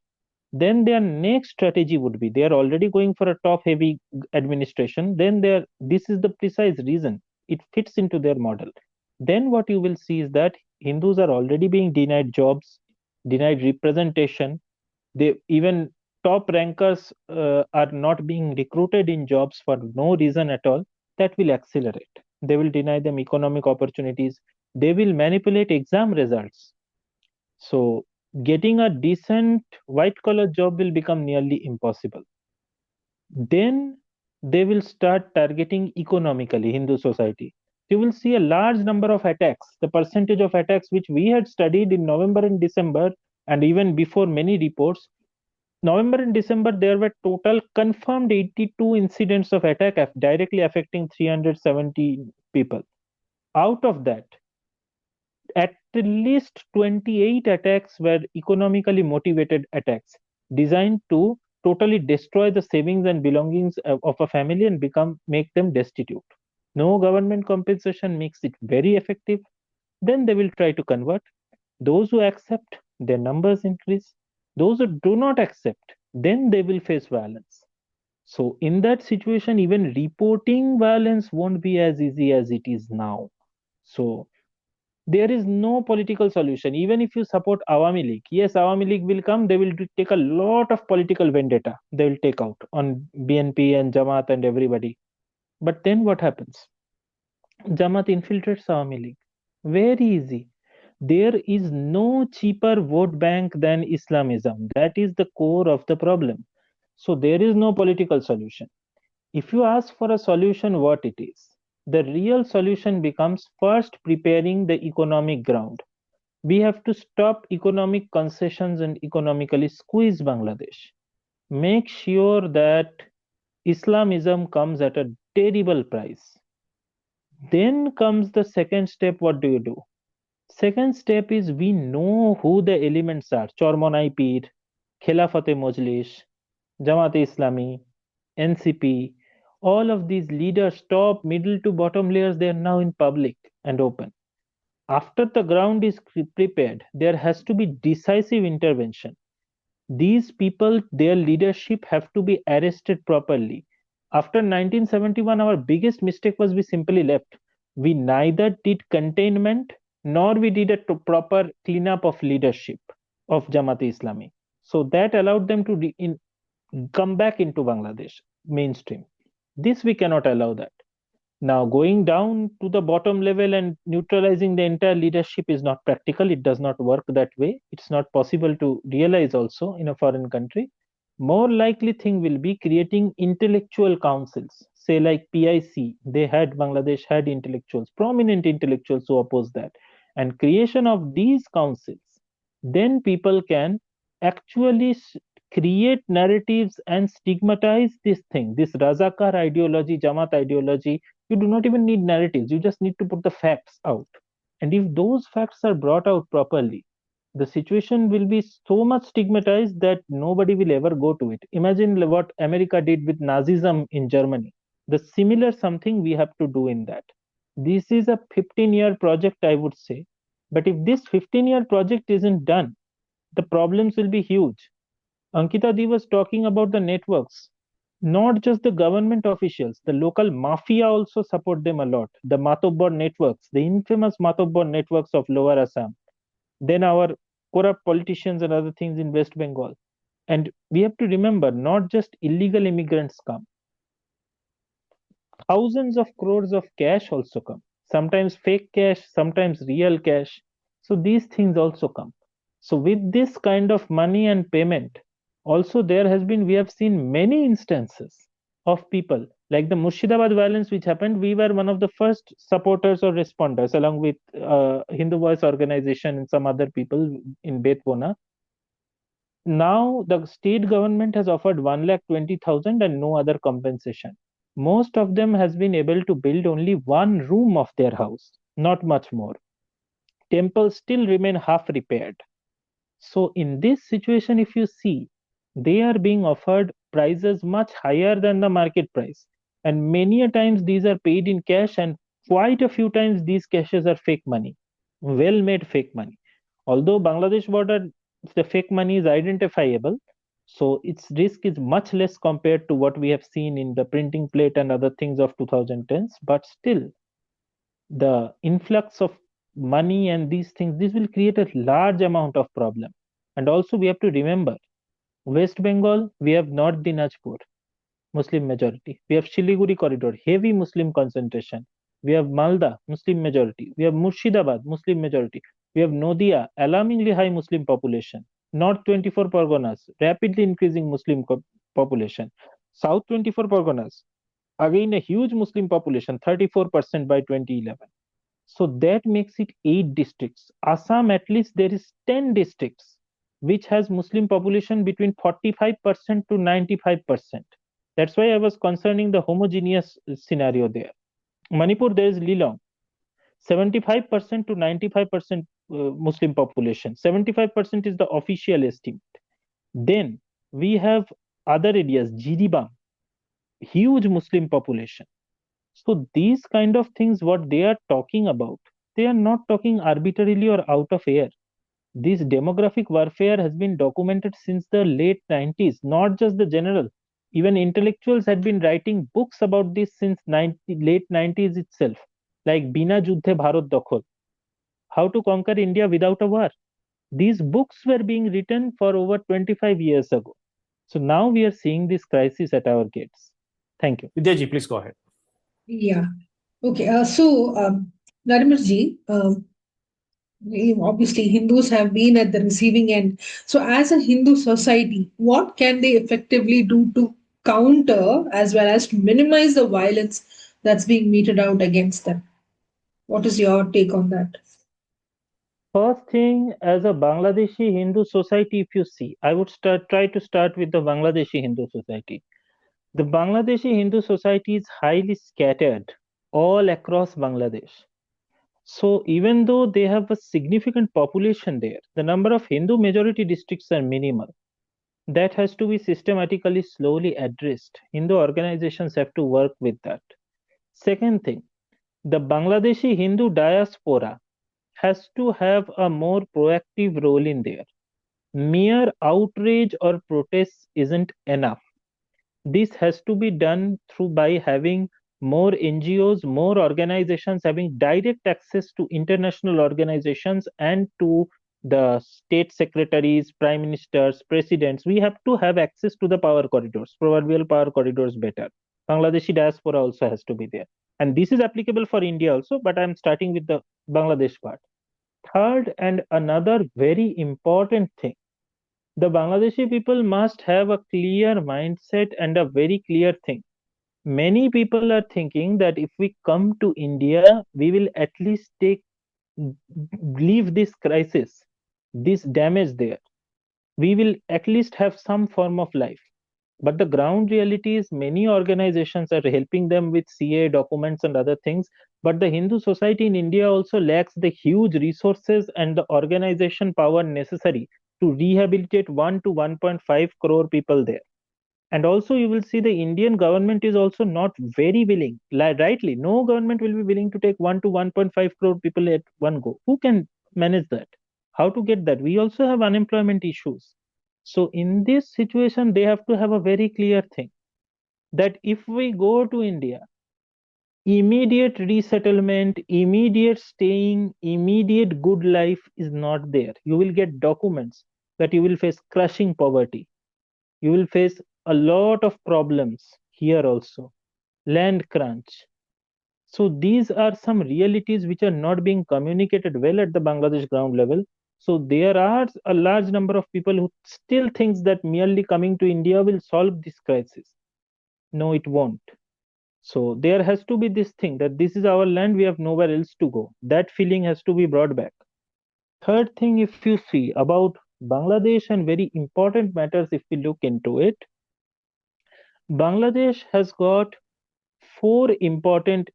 Then their next strategy would be, they are already going for a top heavy administration. Then this is the precise reason it fits into their model. Then what you will see is that Hindus are already being denied jobs, denied representation. Even top rankers are not being recruited in jobs for no reason at all. That will accelerate. They will deny them economic opportunities. They will manipulate exam results. So getting a decent white collar job will become nearly impossible. Then they will start targeting economically Hindu society. You will see a large number of attacks. The percentage of attacks which we had studied in November and December, and even before many reports, November and December, there were total confirmed 82 incidents of attack directly affecting 370 people. Out of that, at least 28 attacks were economically motivated attacks designed to totally destroy the savings and belongings of a family and make them destitute. No government compensation makes it very effective. Then they will try to convert. Those who accept, their numbers increase. Those who do not accept, then they will face violence. So in that situation, even reporting violence won't be as easy as it is now. So there is no political solution. Even if you support Awami League, yes, Awami League will come, they will take a lot of political vendetta. They will take out on BNP and Jamaat and everybody. But then what happens? Jamaat infiltrates Awami League. Very easy. There is no cheaper vote bank than Islamism. That is the core of the problem. So there is no political solution. If you ask for a solution, what it is? The real solution becomes first preparing the economic ground. We have to stop economic concessions and economically squeeze Bangladesh. Make sure that Islamism comes at a terrible price. Then comes the second step. What do you do? Second step is we know who the elements are. Chormonai Pir, Khilafate Mojlis, Jamaat-e-Islami, NCP, all of these leaders, top, middle to bottom layers, they are now in public and open. After the ground is prepared, there has to be decisive intervention. These people, their leadership have to be arrested properly. After 1971, our biggest mistake was we simply left. We neither did containment nor we did a proper cleanup of leadership of Jamaat-e-Islami. So that allowed them to come back into Bangladesh mainstream. This we cannot allow that. Now, going down to the bottom level and neutralizing the entire leadership is not practical. It does not work that way. It's not possible to realize also in a foreign country. More likely thing will be creating intellectual councils, say like PIC. Bangladesh had intellectuals, prominent intellectuals who oppose that. And creation of these councils, then people can actually create narratives and stigmatize this thing, this Razakar ideology, Jamaat ideology. You do not even need narratives. You just need to put the facts out. And if those facts are brought out properly, the situation will be so much stigmatized that nobody will ever go to it. Imagine what America did with Nazism in Germany. The similar something we have to do in that. This is a 15-year project, I would say. But if this 15-year project isn't done, the problems will be huge. Ankita Di was talking about the networks. Not just the government officials, the local mafia also support them a lot. The Matobbar networks, the infamous Matobbar networks of Lower Assam. Then our corrupt politicians and other things in West Bengal. And we have to remember, not just illegal immigrants come. Thousands of crores of cash also come. Sometimes fake cash, sometimes real cash. So these things also come. So with this kind of money and payment, also we have seen many instances of people like the Murshidabad violence which happened. We were one of the first supporters or responders along with Hindu Voice organization and some other people in Betpona. Now the state government has offered 1,20,000 and no other compensation. Most of them has been able to build only one room of their house, not much more. Temples still remain half repaired. So in this situation, if you see, they are being offered prices much higher than the market price. And many a times these are paid in cash, and quite a few times these cashes are fake money, well-made fake money. Although Bangladesh border, the fake money is identifiable, so its risk is much less compared to what we have seen in the printing plate and other things of 2010s, but still the influx of money and these things, this will create a large amount of problem. And also we have to remember, West Bengal, we have North Dinajpur, Muslim majority. We have Shiliguri corridor, heavy Muslim concentration. We have Malda, Muslim majority. We have Murshidabad, Muslim majority. We have Nodia, alarmingly high Muslim population. North 24 Parganas, rapidly increasing Muslim population. South 24 Parganas, again a huge Muslim population, 34% by 2011. So that makes it 8 districts. Assam, at least there is 10 districts, which has Muslim population between 45% to 95%. That's why I was concerning the homogeneous scenario there. Manipur, there is Lilong, 75% to 95% Muslim population. 75% is the official estimate. Then we have other areas, Jiribam, huge Muslim population. So these kind of things, what they are talking about, they are not talking arbitrarily or out of air. This demographic warfare has been documented since the late 90s, not just the general. Even intellectuals had been writing books about this since late 90s itself, like Bina Juddhe Bharat Dakhol, How to Conquer India Without a War. These books were being written for over 25 years ago. So now we are seeing this crisis at our gates. Thank you. Vidyaji, please go ahead. Yeah. Okay, Vladimir ji, obviously Hindus have been at the receiving end. So, as a Hindu society, what can they effectively do to counter as well as to minimize the violence that's being meted out against them? What is your take on that? First thing, as a Bangladeshi Hindu society, if you see, I would try to start with the Bangladeshi Hindu society. The Bangladeshi Hindu society is highly scattered all across Bangladesh. So even though they have a significant population there, the number of Hindu majority districts are minimal. That has to be systematically slowly addressed. Hindu organizations have to work with that. Second thing, the Bangladeshi Hindu diaspora has to have a more proactive role in there. Mere outrage or protest isn't enough. This has to be done through by having more NGOs, more organizations having direct access to international organizations and to the state secretaries, prime ministers, presidents. We have to have access to the power corridors, proverbial power corridors better. Bangladeshi diaspora also has to be there. And this is applicable for India also, but I'm starting with the Bangladesh part. Third, and another very important thing, the Bangladeshi people must have a clear mindset and a very clear thing. Many people are thinking that if we come to India, we will at least leave this crisis, this damage there. We will at least have some form of life. But the ground reality is many organizations are helping them with CA documents and other things. But the Hindu society in India also lacks the huge resources and the organization power necessary to rehabilitate 1 to 1.5 crore people there. And also, you will see the Indian government is also not very willing. Rightly, no government will be willing to take 1 to 1.5 crore people at one go. Who can manage that? How to get that? We also have unemployment issues. So, in this situation, they have to have a very clear thing that if we go to India, immediate resettlement, immediate staying, immediate good life is not there. You will get documents that you will face crushing poverty. You will face a lot of problems here also, land crunch. So these are some realities which are not being communicated well at the Bangladesh ground level. So there are a large number of people who still thinks that merely coming to India will solve this crisis. No, it won't. So there has to be this thing that this is our land, we have nowhere else to go. That feeling has to be brought back. Third thing, if you see about Bangladesh and very important matters, if we look into it, Bangladesh has got four important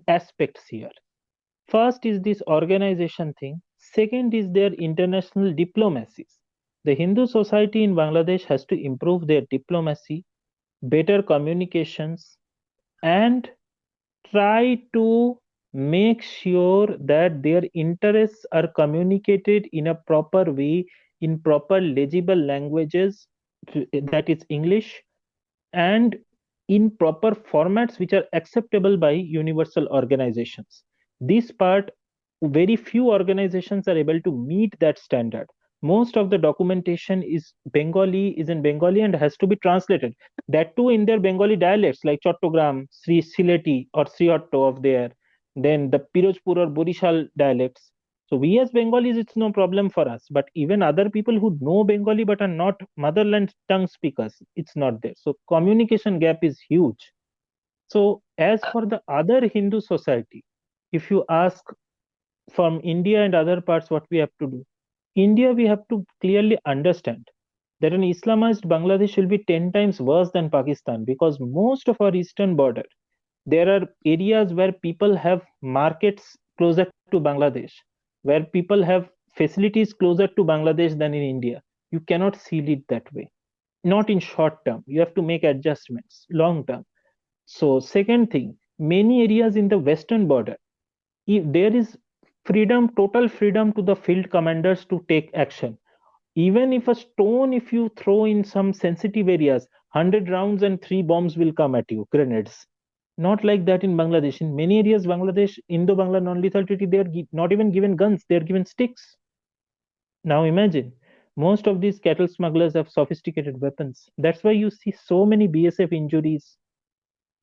aspects here. First is this organization thing. Second is their international diplomacies. The Hindu society in Bangladesh has to improve their diplomacy, better communications, and try to make sure that their interests are communicated in a proper way, in proper legible languages, that is English, and in proper formats which are acceptable by universal organizations. This part, very few organizations are able to meet that standard. Most of the documentation is in Bengali and has to be translated. That too in their Bengali dialects like Chattogram, Sri Sileti or Sriotto of there, then the Pirojpur or Borishal dialects. So we as Bengalis, it's no problem for us. But even other people who know Bengali but are not motherland tongue speakers, it's not there. So communication gap is huge. So as for the other Hindu society, if you ask from India and other parts what we have to do, India, we have to clearly understand that an Islamized Bangladesh will be 10 times worse than Pakistan because most of our eastern border, there are areas where people have markets closer to Bangladesh, where people have facilities closer to Bangladesh than in India. You cannot seal it that way. Not in short term. You have to make adjustments long term. So, second thing, many areas in the western border, if there is freedom, total freedom to the field commanders to take action. Even if a stone, if you throw in some sensitive areas, 100 rounds and 3 bombs will come at you, grenades. Not like that in Bangladesh. In many areas, Bangladesh, Indo-Bangla non-lethal treaty, they are not even given guns, they are given sticks. Now imagine, most of these cattle smugglers have sophisticated weapons. That's why you see so many BSF injuries.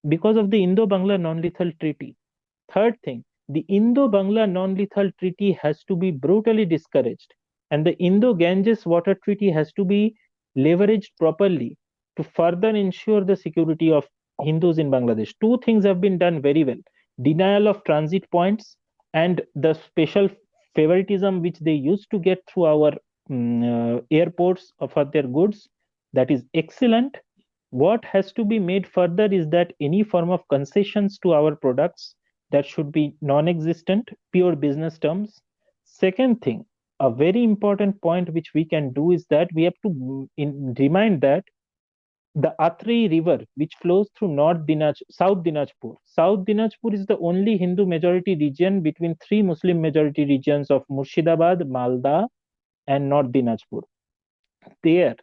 because of the Indo-Bangla non-lethal treaty. Third thing, the Indo-Bangla non-lethal treaty has to be brutally discouraged, and the Indo-Ganges water treaty has to be leveraged properly to further ensure the security of Hindus in Bangladesh. Two things have been done very well: denial of transit points and the special favoritism which they used to get through our airports for their goods. That is excellent. What has to be made further is that any form of concessions to our products, that should be non-existent, pure business terms. Second thing, a very important point which we can do is that we have to remind that the Atrey River, which flows through South Dinajpur is the only Hindu majority region between three Muslim majority regions of Murshidabad, Malda, and North Dinajpur. There,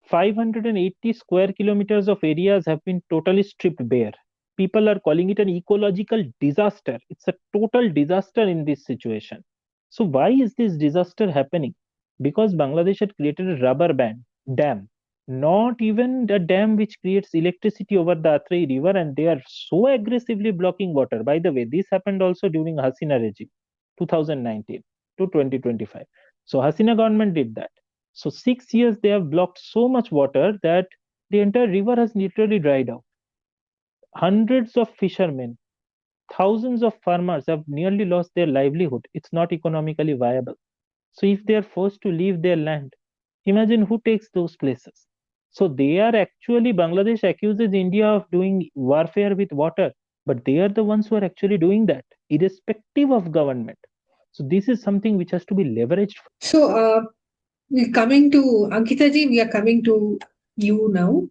580 square kilometers of areas have been totally stripped bare. People are calling it an ecological disaster. It's a total disaster in this situation. So why is this disaster happening? Because Bangladesh had created a rubber band dam, not even the dam which creates electricity over the Atrey River, and they are so aggressively blocking water. By the way, this happened also during Hasina regime, 2019 to 2025. So Hasina government did that. So 6 years they have blocked so much water that the entire river has literally dried out. Hundreds of fishermen, thousands of farmers have nearly lost their livelihood. It's not economically viable. So if they are forced to leave their land, imagine who takes those places. So they are actually, Bangladesh accuses India of doing warfare with water, but they are the ones who are actually doing that, irrespective of government. So this is something which has to be leveraged. So, we're coming to Ankita ji, we are coming to you now.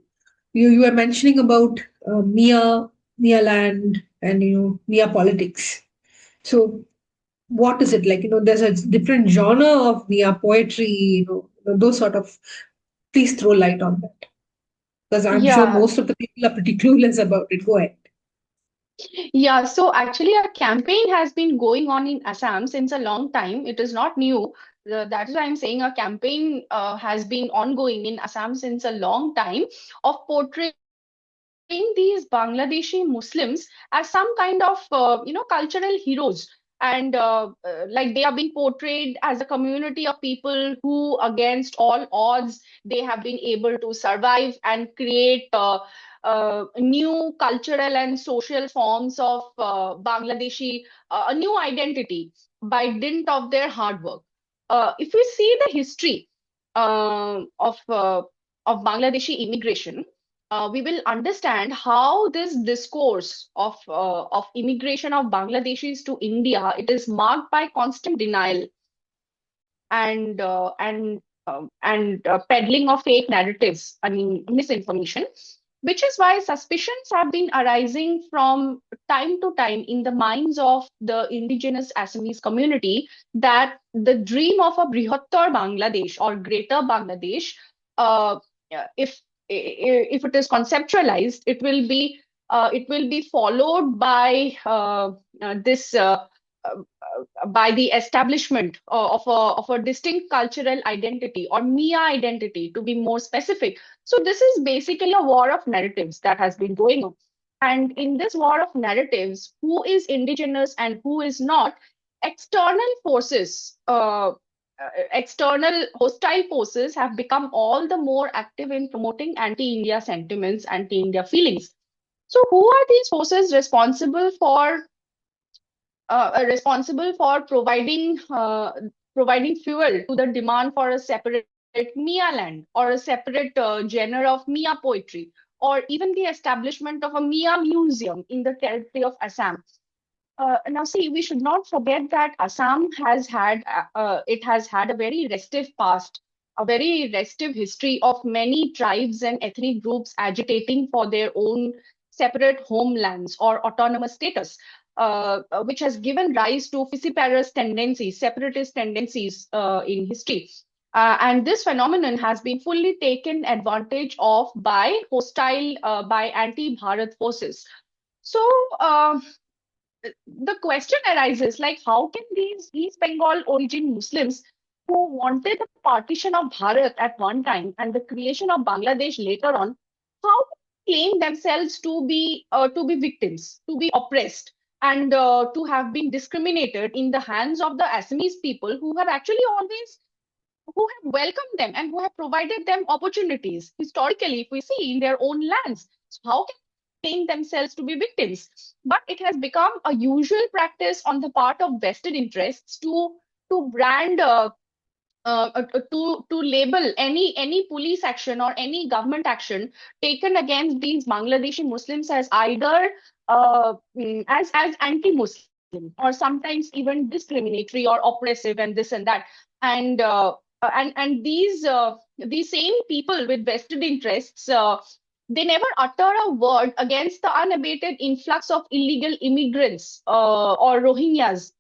You were mentioning about Mia land and Mia politics. So what is it like? There's a different genre of Mia poetry, those sort of. Please throw light on that, because I'm sure Yeah, most of the people are pretty clueless about it. Go ahead. yeah. So actually, a campaign has been going on in Assam since a long time. It is not new. That is why I'm saying a campaign has been ongoing in Assam since a long time of portraying these Bangladeshi Muslims as some kind of cultural heroes, and like they are being portrayed as a community of people who, against all odds, they have been able to survive and create new cultural and social forms of Bangladeshi, a new identity by dint of their hard work. If we see the history of Bangladeshi immigration, we will understand how this discourse of immigration of Bangladeshis to India, it is marked by constant denial and peddling of fake narratives, I mean misinformation, which is why suspicions have been arising from time to time in the minds of the indigenous Assamese community that the dream of a Brihattar Bangladesh or Greater Bangladesh, uh, if if it is conceptualized, it will be followed by the establishment of a distinct cultural identity, or Mia identity to be more specific. So this is basically a war of narratives that has been going on. And in this war of narratives, who is indigenous and who is not, external forces, external hostile forces have become all the more active in promoting anti-India sentiments, anti-India feelings. So who are these forces responsible for providing fuel to the demand for a separate Mia land, or a separate genre of Mia poetry, or even the establishment of a Mia museum in the territory of Assam? Now, see, we should not forget that Assam has had a very restive past, a very restive history of many tribes and ethnic groups agitating for their own separate homelands or autonomous status, which has given rise to fissiparous tendencies, separatist tendencies in history. And this phenomenon has been fully taken advantage of by anti-Bharat forces. So, the question arises, like, how can these East Bengal origin Muslims who wanted the partition of Bharat at one time and the creation of Bangladesh later on, how claim themselves to be victims, to be oppressed, and to have been discriminated in the hands of the Assamese people who have actually always who have welcomed them and who have provided them opportunities historically, if we see in their own lands. So how can they claim themselves to be victims? But it has become a usual practice on the part of vested interests to brand to label any police action or any government action taken against these Bangladeshi Muslims as either as anti-Muslim or sometimes even discriminatory or oppressive and this and that. And these same people with vested interests, they never utter a word against the unabated influx of illegal immigrants or Rohingyas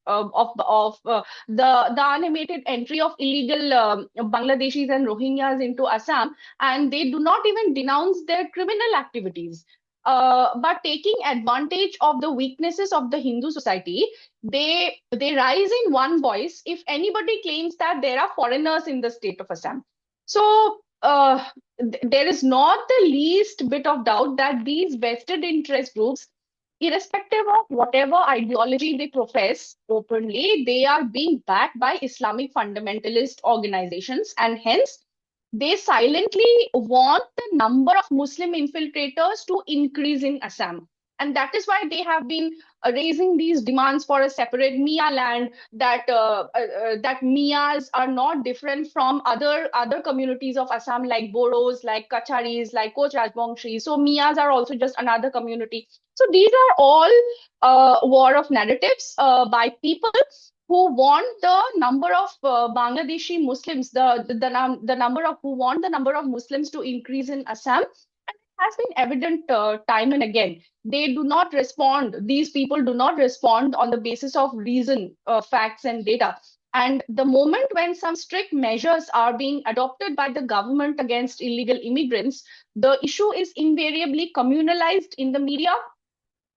the unabated entry of illegal Bangladeshis and Rohingyas into Assam, and they do not even denounce their criminal activities. But taking advantage of the weaknesses of the Hindu society, they rise in one voice if anybody claims that there are foreigners in the state of Assam. So there is not the least bit of doubt that these vested interest groups, irrespective of whatever ideology they profess openly, they are being backed by Islamic fundamentalist organizations, and hence they silently want the number of Muslim infiltrators to increase in Assam. And that is why they have been raising these demands for a separate Mia land, that Mias are not different from other communities of Assam, like Boros, like Kacharis, like Koch Rajbongshi. So Mias are also just another community. So these are all war of narratives by people who want the number of Bangladeshi Muslims, the number of who want the number of Muslims to increase in Assam. And it has been evident time and again. They do not respond. These people do not respond on the basis of reason, facts, and data. And the moment when some strict measures are being adopted by the government against illegal immigrants, the issue is invariably communalized in the media,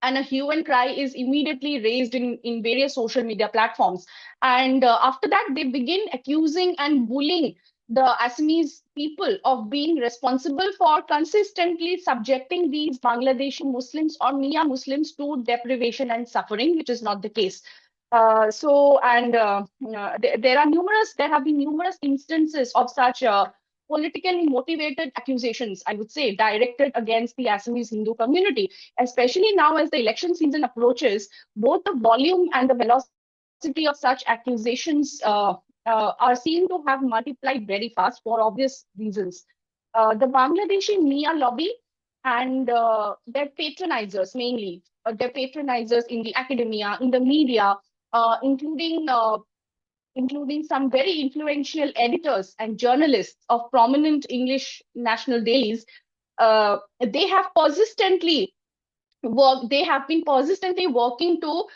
and a hue and cry is immediately raised in various social media platforms. And after that, they begin accusing and bullying the Assamese people of being responsible for consistently subjecting these Bangladeshi Muslims or Mia Muslims to deprivation and suffering, which is not the case. There have been numerous instances of such politically motivated accusations, I would say, directed against the Assamese Hindu community, especially now as the election season approaches. Both the volume and the velocity of such accusations are seen to have multiplied very fast for obvious reasons. The Bangladeshi Mia lobby and their patronizers, mainly their patronizers in the academia, in the media, including some very influential editors and journalists of prominent English national dailies, they have persistently working to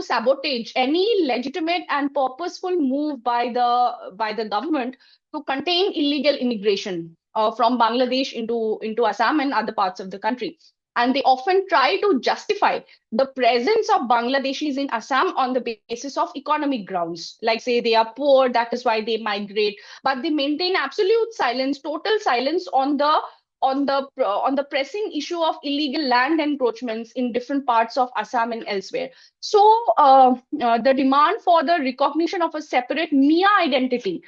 sabotage any legitimate and purposeful move by the government to contain illegal immigration from Bangladesh into Assam and other parts of the country. And they often try to justify the presence of Bangladeshis in Assam on the basis of economic grounds, like say they are poor, that is why they migrate. But they maintain absolute silence, total silence on the pressing issue of illegal land encroachments in different parts of Assam and elsewhere. So the demand for the recognition of a separate Mia identity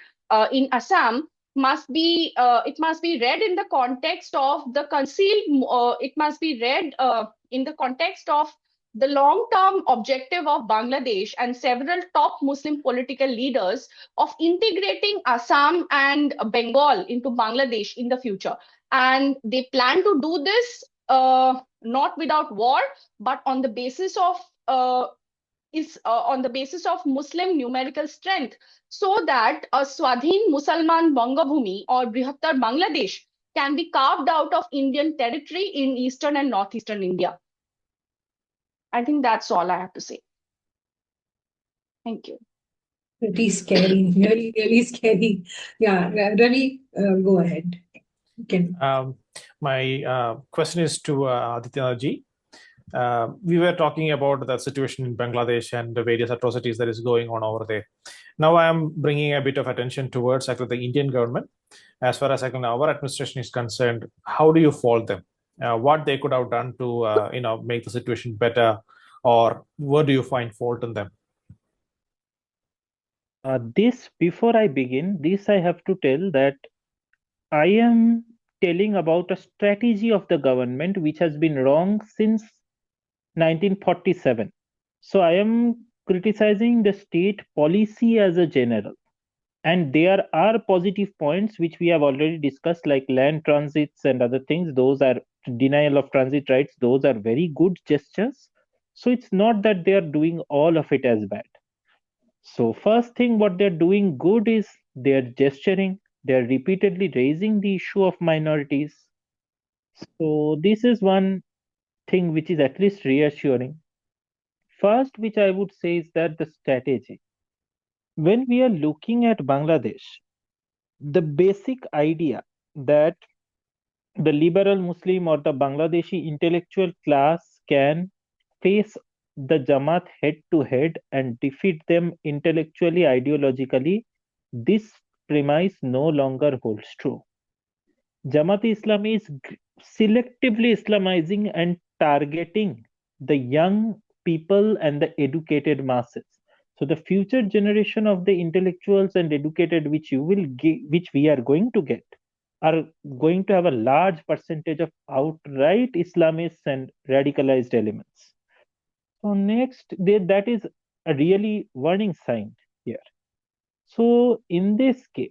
in Assam must be read in the context of the concealed. It must be read in the context of the long-term objective of Bangladesh and several top Muslim political leaders of integrating Assam and Bengal into Bangladesh in the future. And they plan to do this not without war, but on the basis of Muslim numerical strength, so that a Swadhin Musalman Bangabhumi or Brihattar Bangladesh can be carved out of Indian territory in eastern and northeastern India. I think that's all I have to say. Thank you. Pretty scary, really, really scary. Yeah, Ravi, go ahead. You can. My question is to Adityanath ji. We were talking about the situation in Bangladesh and the various atrocities that is going on over there. Now I am bringing a bit of attention towards actually the Indian government. As far as our administration is concerned, how do you fault them? What they could have done to make the situation better, or where do you find fault in them? Before I begin, I have to tell that I am telling about a strategy of the government which has been wrong since 1947. So I am criticizing the state policy as a general. And there are positive points which we have already discussed, like land transits and other things. Those are denial of transit rights. Those are very good gestures. So it's not that they are doing all of it as bad. So first thing what they're doing good is they're gesturing, they're repeatedly raising the issue of minorities. So this is one thing which is at least reassuring. First, which I would say is that the strategy. When we are looking at Bangladesh, the basic idea that the liberal Muslim or the Bangladeshi intellectual class can face the Jamaat head to head and defeat them intellectually, ideologically, this premise no longer holds true. Jamaat-e-Islami is selectively Islamizing and targeting the young people and the educated masses. So the future generation of the intellectuals and educated which we are going to get are going to have a large percentage of outright Islamists and radicalized elements. So next, that is a really warning sign here. So in this case,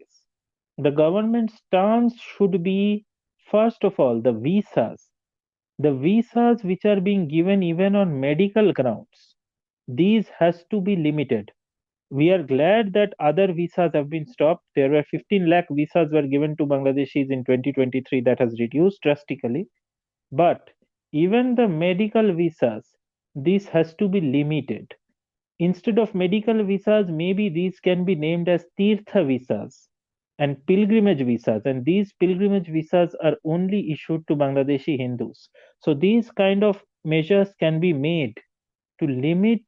the government stance should be, first of all, the visas. The visas which are being given even on medical grounds, these has to be limited. We are glad that other visas have been stopped. There were 15 lakh visas were given to Bangladeshis in 2023. That has reduced drastically. But even the medical visas, this has to be limited. Instead of medical visas, maybe these can be named as Tirtha visas and pilgrimage visas. And these pilgrimage visas are only issued to Bangladeshi Hindus. So these kind of measures can be made to limit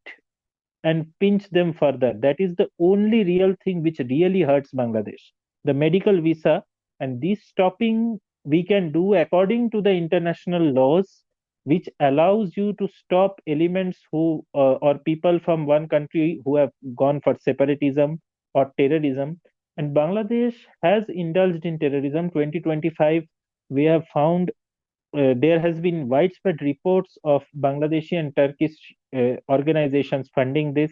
and pinch them further. That is the only real thing which really hurts Bangladesh, the medical visa. And this stopping we can do according to the international laws, which allows you to stop elements who or people from one country who have gone for separatism or terrorism. And Bangladesh has indulged in terrorism. 2025, we have found there has been widespread reports of Bangladeshi and Turkish organizations funding this.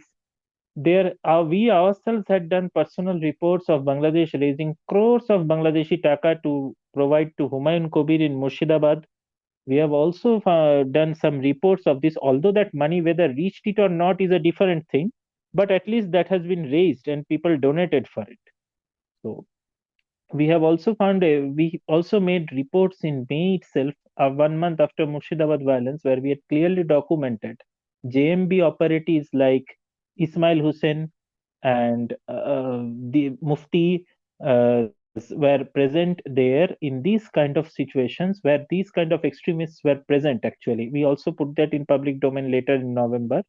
We ourselves had done personal reports of Bangladesh raising crores of Bangladeshi taka to provide to Humayun Kabir in Murshidabad. We have also done some reports of this, although that money, whether reached it or not, is a different thing. But at least that has been raised and people donated for it. So we have also found we also made reports in May itself, 1 month after Murshidabad violence, where we had clearly documented JMB operatives like Ismail Hussain and the Mufti were present there in these kind of situations where these kind of extremists were present. Actually, we also put that in public domain later in November.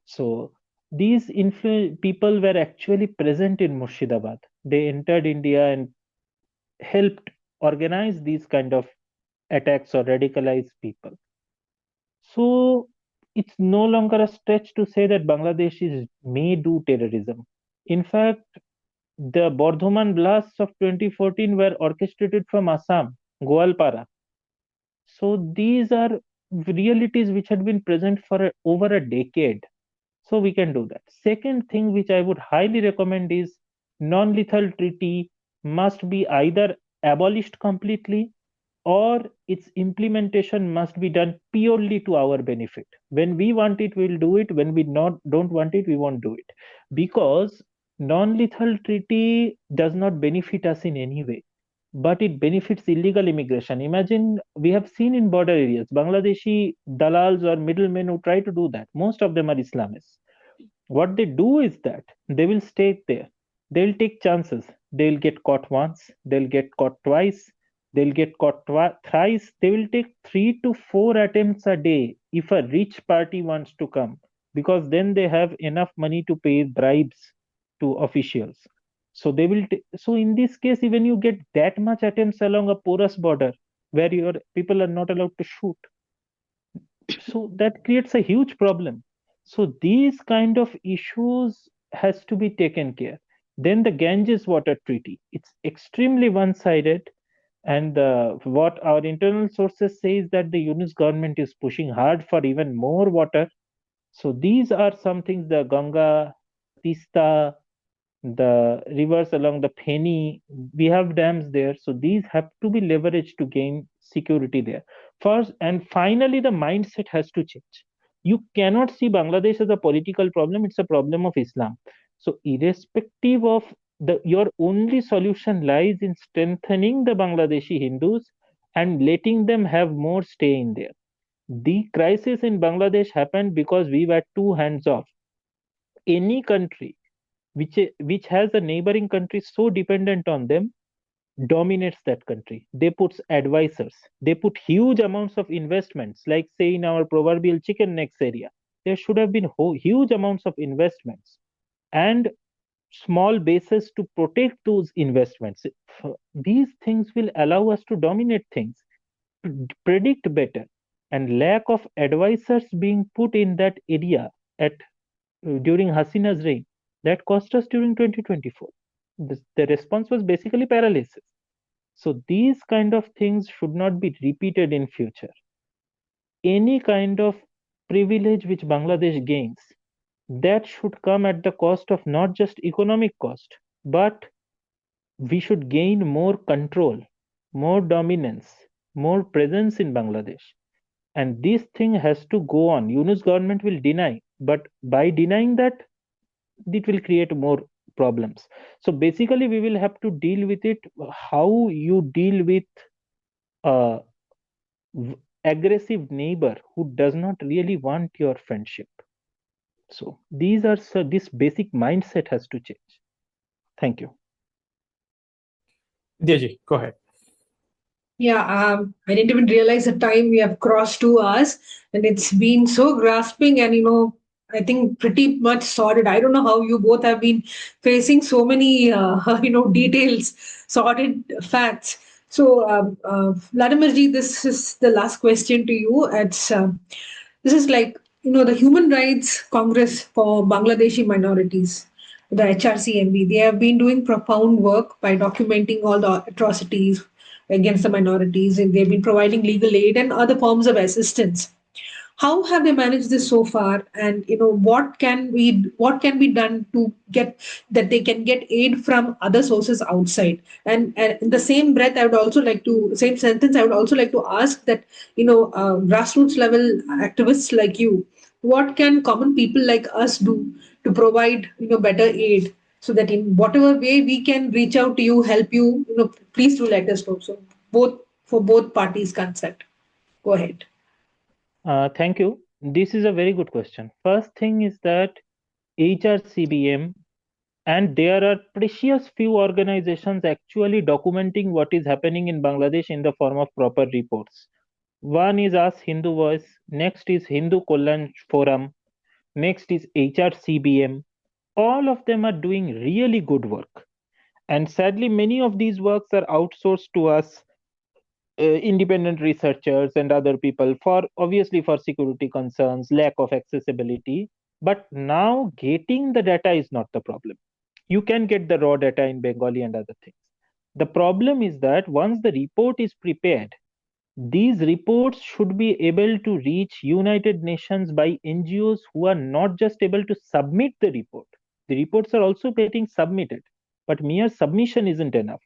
So these people were actually present in Murshidabad. They entered India and helped organize these kind of attacks or radicalize people. So it's no longer a stretch to say that Bangladeshis may do terrorism. In fact, the Bardhaman blasts of 2014 were orchestrated from Assam, Goalpara. So these are realities which had been present for over a decade. So we can do that. Second thing which I would highly recommend is non-lethal treaty must be either abolished completely or its implementation must be done purely to our benefit. When we want it, we'll do it. When we don't want it, we won't do it. Because non-lethal treaty does not benefit us in any way, but it benefits illegal immigration. Imagine, we have seen in border areas, Bangladeshi dalals or middlemen who try to do that. Most of them are Islamists. What they do is that they will stay there. They'll take chances. They'll get caught once, they'll get caught twice. They'll get caught thrice. They will take 3 to 4 attempts a day if a rich party wants to come, because then they have enough money to pay bribes to officials. So they will. So in this case, even you get that much attempts along a porous border where your people are not allowed to shoot, so that creates a huge problem. So these kind of issues has to be taken care. Then the Ganges water treaty, it's extremely one-sided, and what our internal sources say is that the Yunus government is pushing hard for even more water. So these are some things, the Ganga, Tista, the rivers along the Feni, we have dams there. So these have to be leveraged to gain security there. First and finally, the mindset has to change. You cannot see Bangladesh as a political problem, it's a problem of Islam. So irrespective of your only solution lies in strengthening the Bangladeshi Hindus and letting them have more stay in there. The crisis in Bangladesh happened because we were too hands off. Any country which has a neighboring country so dependent on them dominates that country. They put advisors, they put huge amounts of investments, like say in our proverbial chicken necks area. There should have been huge amounts of investments and small bases to protect those investments. These things will allow us to dominate things, predict better, and lack of advisors being put in that area at during Hasina's reign, that cost us during 2024. The response was basically paralysis. So these kind of things should not be repeated in future. Any kind of privilege which Bangladesh gains, that should come at the cost of not just economic cost, but we should gain more control, more dominance, more presence in Bangladesh. And this thing has to go on. Yunus government will deny, but by denying that, it will create more problems. So basically, we will have to deal with it how you deal with a aggressive neighbor who does not really want your friendship. So this basic mindset has to change. Thank you. Vidyaji, go ahead. Yeah, I didn't even realize the time we have crossed 2 hours, and it's been so grasping and I think pretty much sorted. I don't know how you both have been facing so many details, sorted facts. So, Vladimir ji, this is the last question to you. This is like the Human Rights Congress for Bangladeshi minorities, the HRCMB. They have been doing profound work by documenting all the atrocities against the minorities, and they've been providing legal aid and other forms of assistance. How have they managed this so far? And what can be done to get that they can get aid from other sources outside? And in the same breath, same sentence, I would also like to ask that grassroots level activists like you, what can common people like us do to provide better aid, so that in whatever way we can reach out to you, help you, please do let us know. So both parties consent. Go ahead. Thank you. This is a very good question. First thing is that HRCBM, and there are precious few organizations actually documenting what is happening in Bangladesh in the form of proper reports. One is Us Hindu Voice, next is Hindu Kollan Forum, next is HRCBM. All of them are doing really good work. And sadly, many of these works are outsourced to us, independent researchers and other people, for obviously for security concerns, lack of accessibility. But now getting the data is not the problem. You can get the raw data in Bengali and other things. The problem is that once the report is prepared, these reports should be able to reach United Nations by NGOs who are not just able to submit the report. The reports are also getting submitted, but mere submission isn't enough.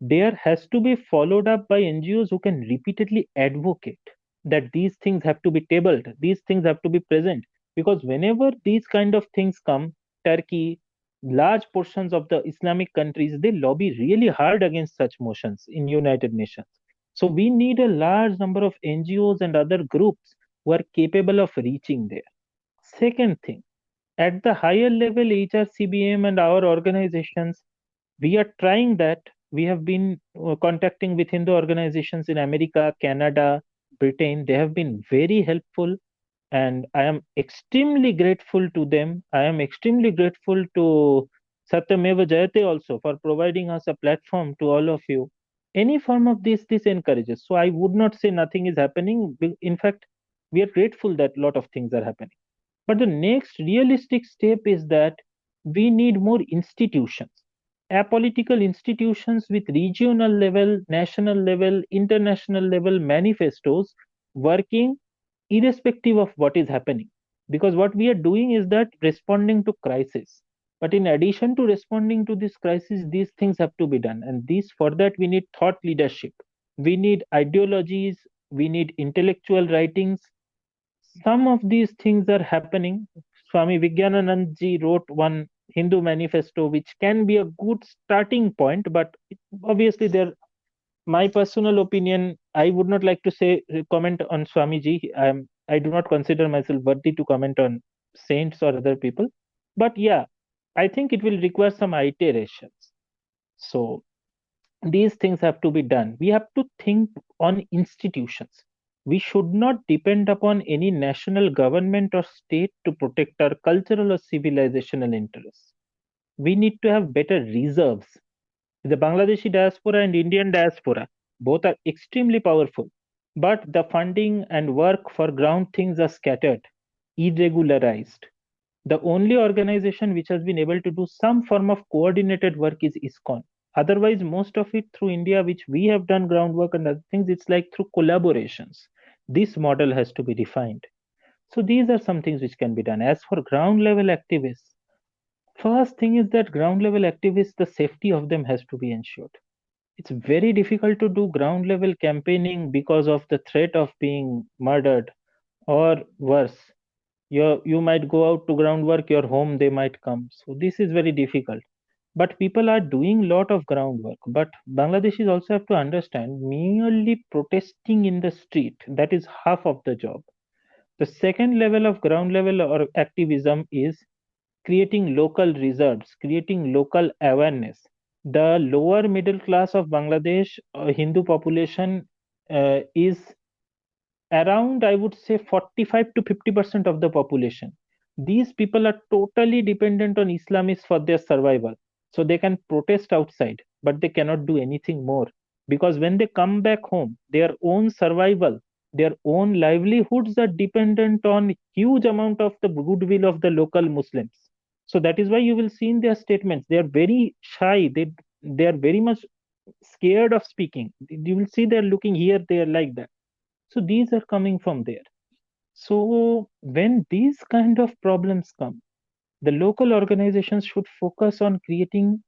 There has to be followed up by NGOs who can repeatedly advocate that these things have to be tabled, these things have to be present. Because whenever these kind of things come, Turkey, large portions of the Islamic countries, they lobby really hard against such motions in United Nations. So we need a large number of NGOs and other groups who are capable of reaching there. Second thing, at the higher level, HRCBM and our organizations, we are trying that We have been contacting with Hindu organizations in America, Canada, Britain. They have been very helpful, and I am extremely grateful to them. I am extremely grateful to Satyameva Jayate also for providing us a platform to all of you. Any form of this encourages. So I would not say nothing is happening. In fact, we are grateful that a lot of things are happening. But the next realistic step is that we need more institutions, apolitical institutions with regional level, national level, international level manifestos working irrespective of what is happening. Because what we are doing is that responding to crisis. But in addition to responding to this crisis, these things have to be done. And for that, we need thought leadership. We need ideologies. We need intellectual writings. Some of these things are happening. Swami Vigyananand ji wrote one Hindu manifesto, which can be a good starting point, but obviously my personal opinion, I would not like to say comment on Swamiji. I do not consider myself worthy to comment on saints or other people. But yeah, I think it will require some iterations. So these things have to be done. We have to think on institutions. We should not depend upon any national government or state to protect our cultural or civilizational interests. We need to have better reserves. The Bangladeshi diaspora and Indian diaspora, both are extremely powerful, but the funding and work for ground things are scattered, irregularized. The only organization which has been able to do some form of coordinated work is ISKCON. Otherwise, most of it through India, which we have done groundwork and other things, it's like through collaborations. This model has to be refined. So these are some things which can be done. As for ground level activists, first thing is that ground level activists, the safety of them has to be ensured. It's very difficult to do ground level campaigning because of the threat of being murdered, or worse, you might go out to groundwork, your home they might come. So this is very difficult. But people are doing a lot of groundwork. But Bangladeshis also have to understand, merely protesting in the street, that is half of the job. The second level of ground level or activism is creating local reserves, creating local awareness. The lower middle class of Bangladesh Hindu population is around, I would say, 45 to 50% of the population. These people are totally dependent on Islamists for their survival. So they can protest outside, but they cannot do anything more. Because when they come back home, their own survival, their own livelihoods are dependent on huge amount of the goodwill of the local Muslims. So that is why you will see in their statements, they are very shy. They are very much scared of speaking. You will see they're looking here, they are like that. So these are coming from there. So when these kind of problems come, the local organizations should focus on creating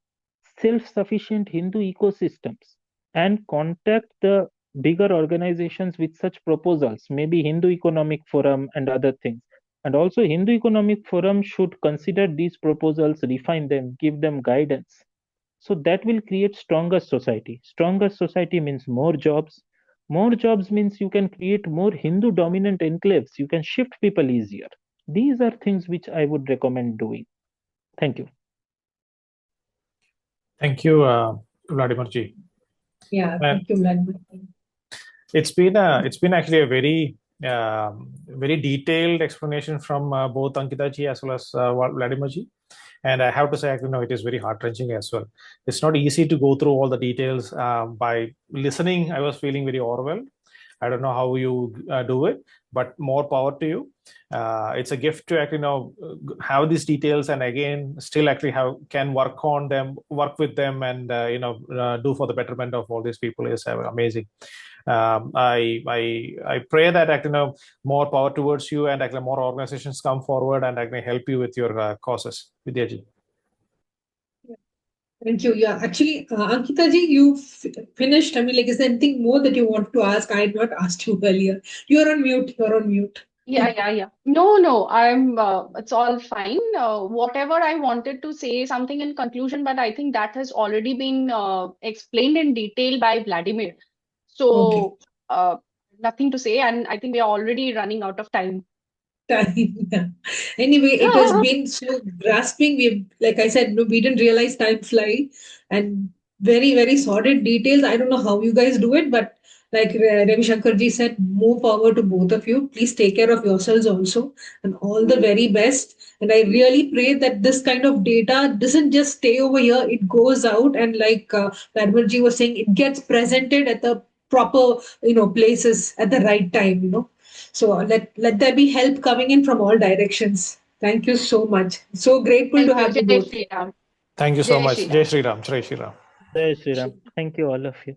self-sufficient Hindu ecosystems and contact the bigger organizations with such proposals, maybe Hindu Economic Forum and other things. And also Hindu Economic Forum should consider these proposals, refine them, give them guidance. So that will create stronger society. Stronger society means more jobs. More jobs means you can create more Hindu dominant enclaves. You can shift people easier. These are things which I would recommend doing. Thank you. Thank you, Vladimir ji. Yeah, thank you, Vladimir. It's been actually a very very detailed explanation from both Ankita ji as well as Vladimir ji. And I have to say, it is very heart-wrenching as well. It's not easy to go through all the details. By listening, I was feeling very overwhelmed. I don't know how you do it, but more power to you. It's a gift to actually have these details, and again, still actually can work on them, work with them, and do for the betterment of all these people is amazing. I pray that more power towards you, and more organizations come forward and help you with your causes. Vidyaji. Thank you. Yeah, actually, Ankita ji, you finished. I mean, is there anything more that you want to ask? I had not asked you earlier. You're on mute. You're on mute. Yeah. No, it's all fine. Whatever I wanted to say something in conclusion, but I think that has already been explained in detail by Vladimir. So, nothing to say, and I think we are already running out of time. Anyway, it has been so grasping. Like I said, no, we didn't realize time fly, and very, very sordid details. I don't know how you guys do it, but like Ravi Shankar ji said, more power to both of you. Please take care of yourselves also, and all the very best. And I really pray that this kind of data doesn't just stay over here; it goes out, and like Vladimir ji was saying, it gets presented at the proper, places at the right time. So let there be help coming in from all directions. Thank you so much. So grateful Thank to you. have you Jai both. Shri Ram. Thank you so Jai much. Shri Jai Ram. Shri Ram. Jai Shri Ram. Jai Shri Ram. Thank you, all of you.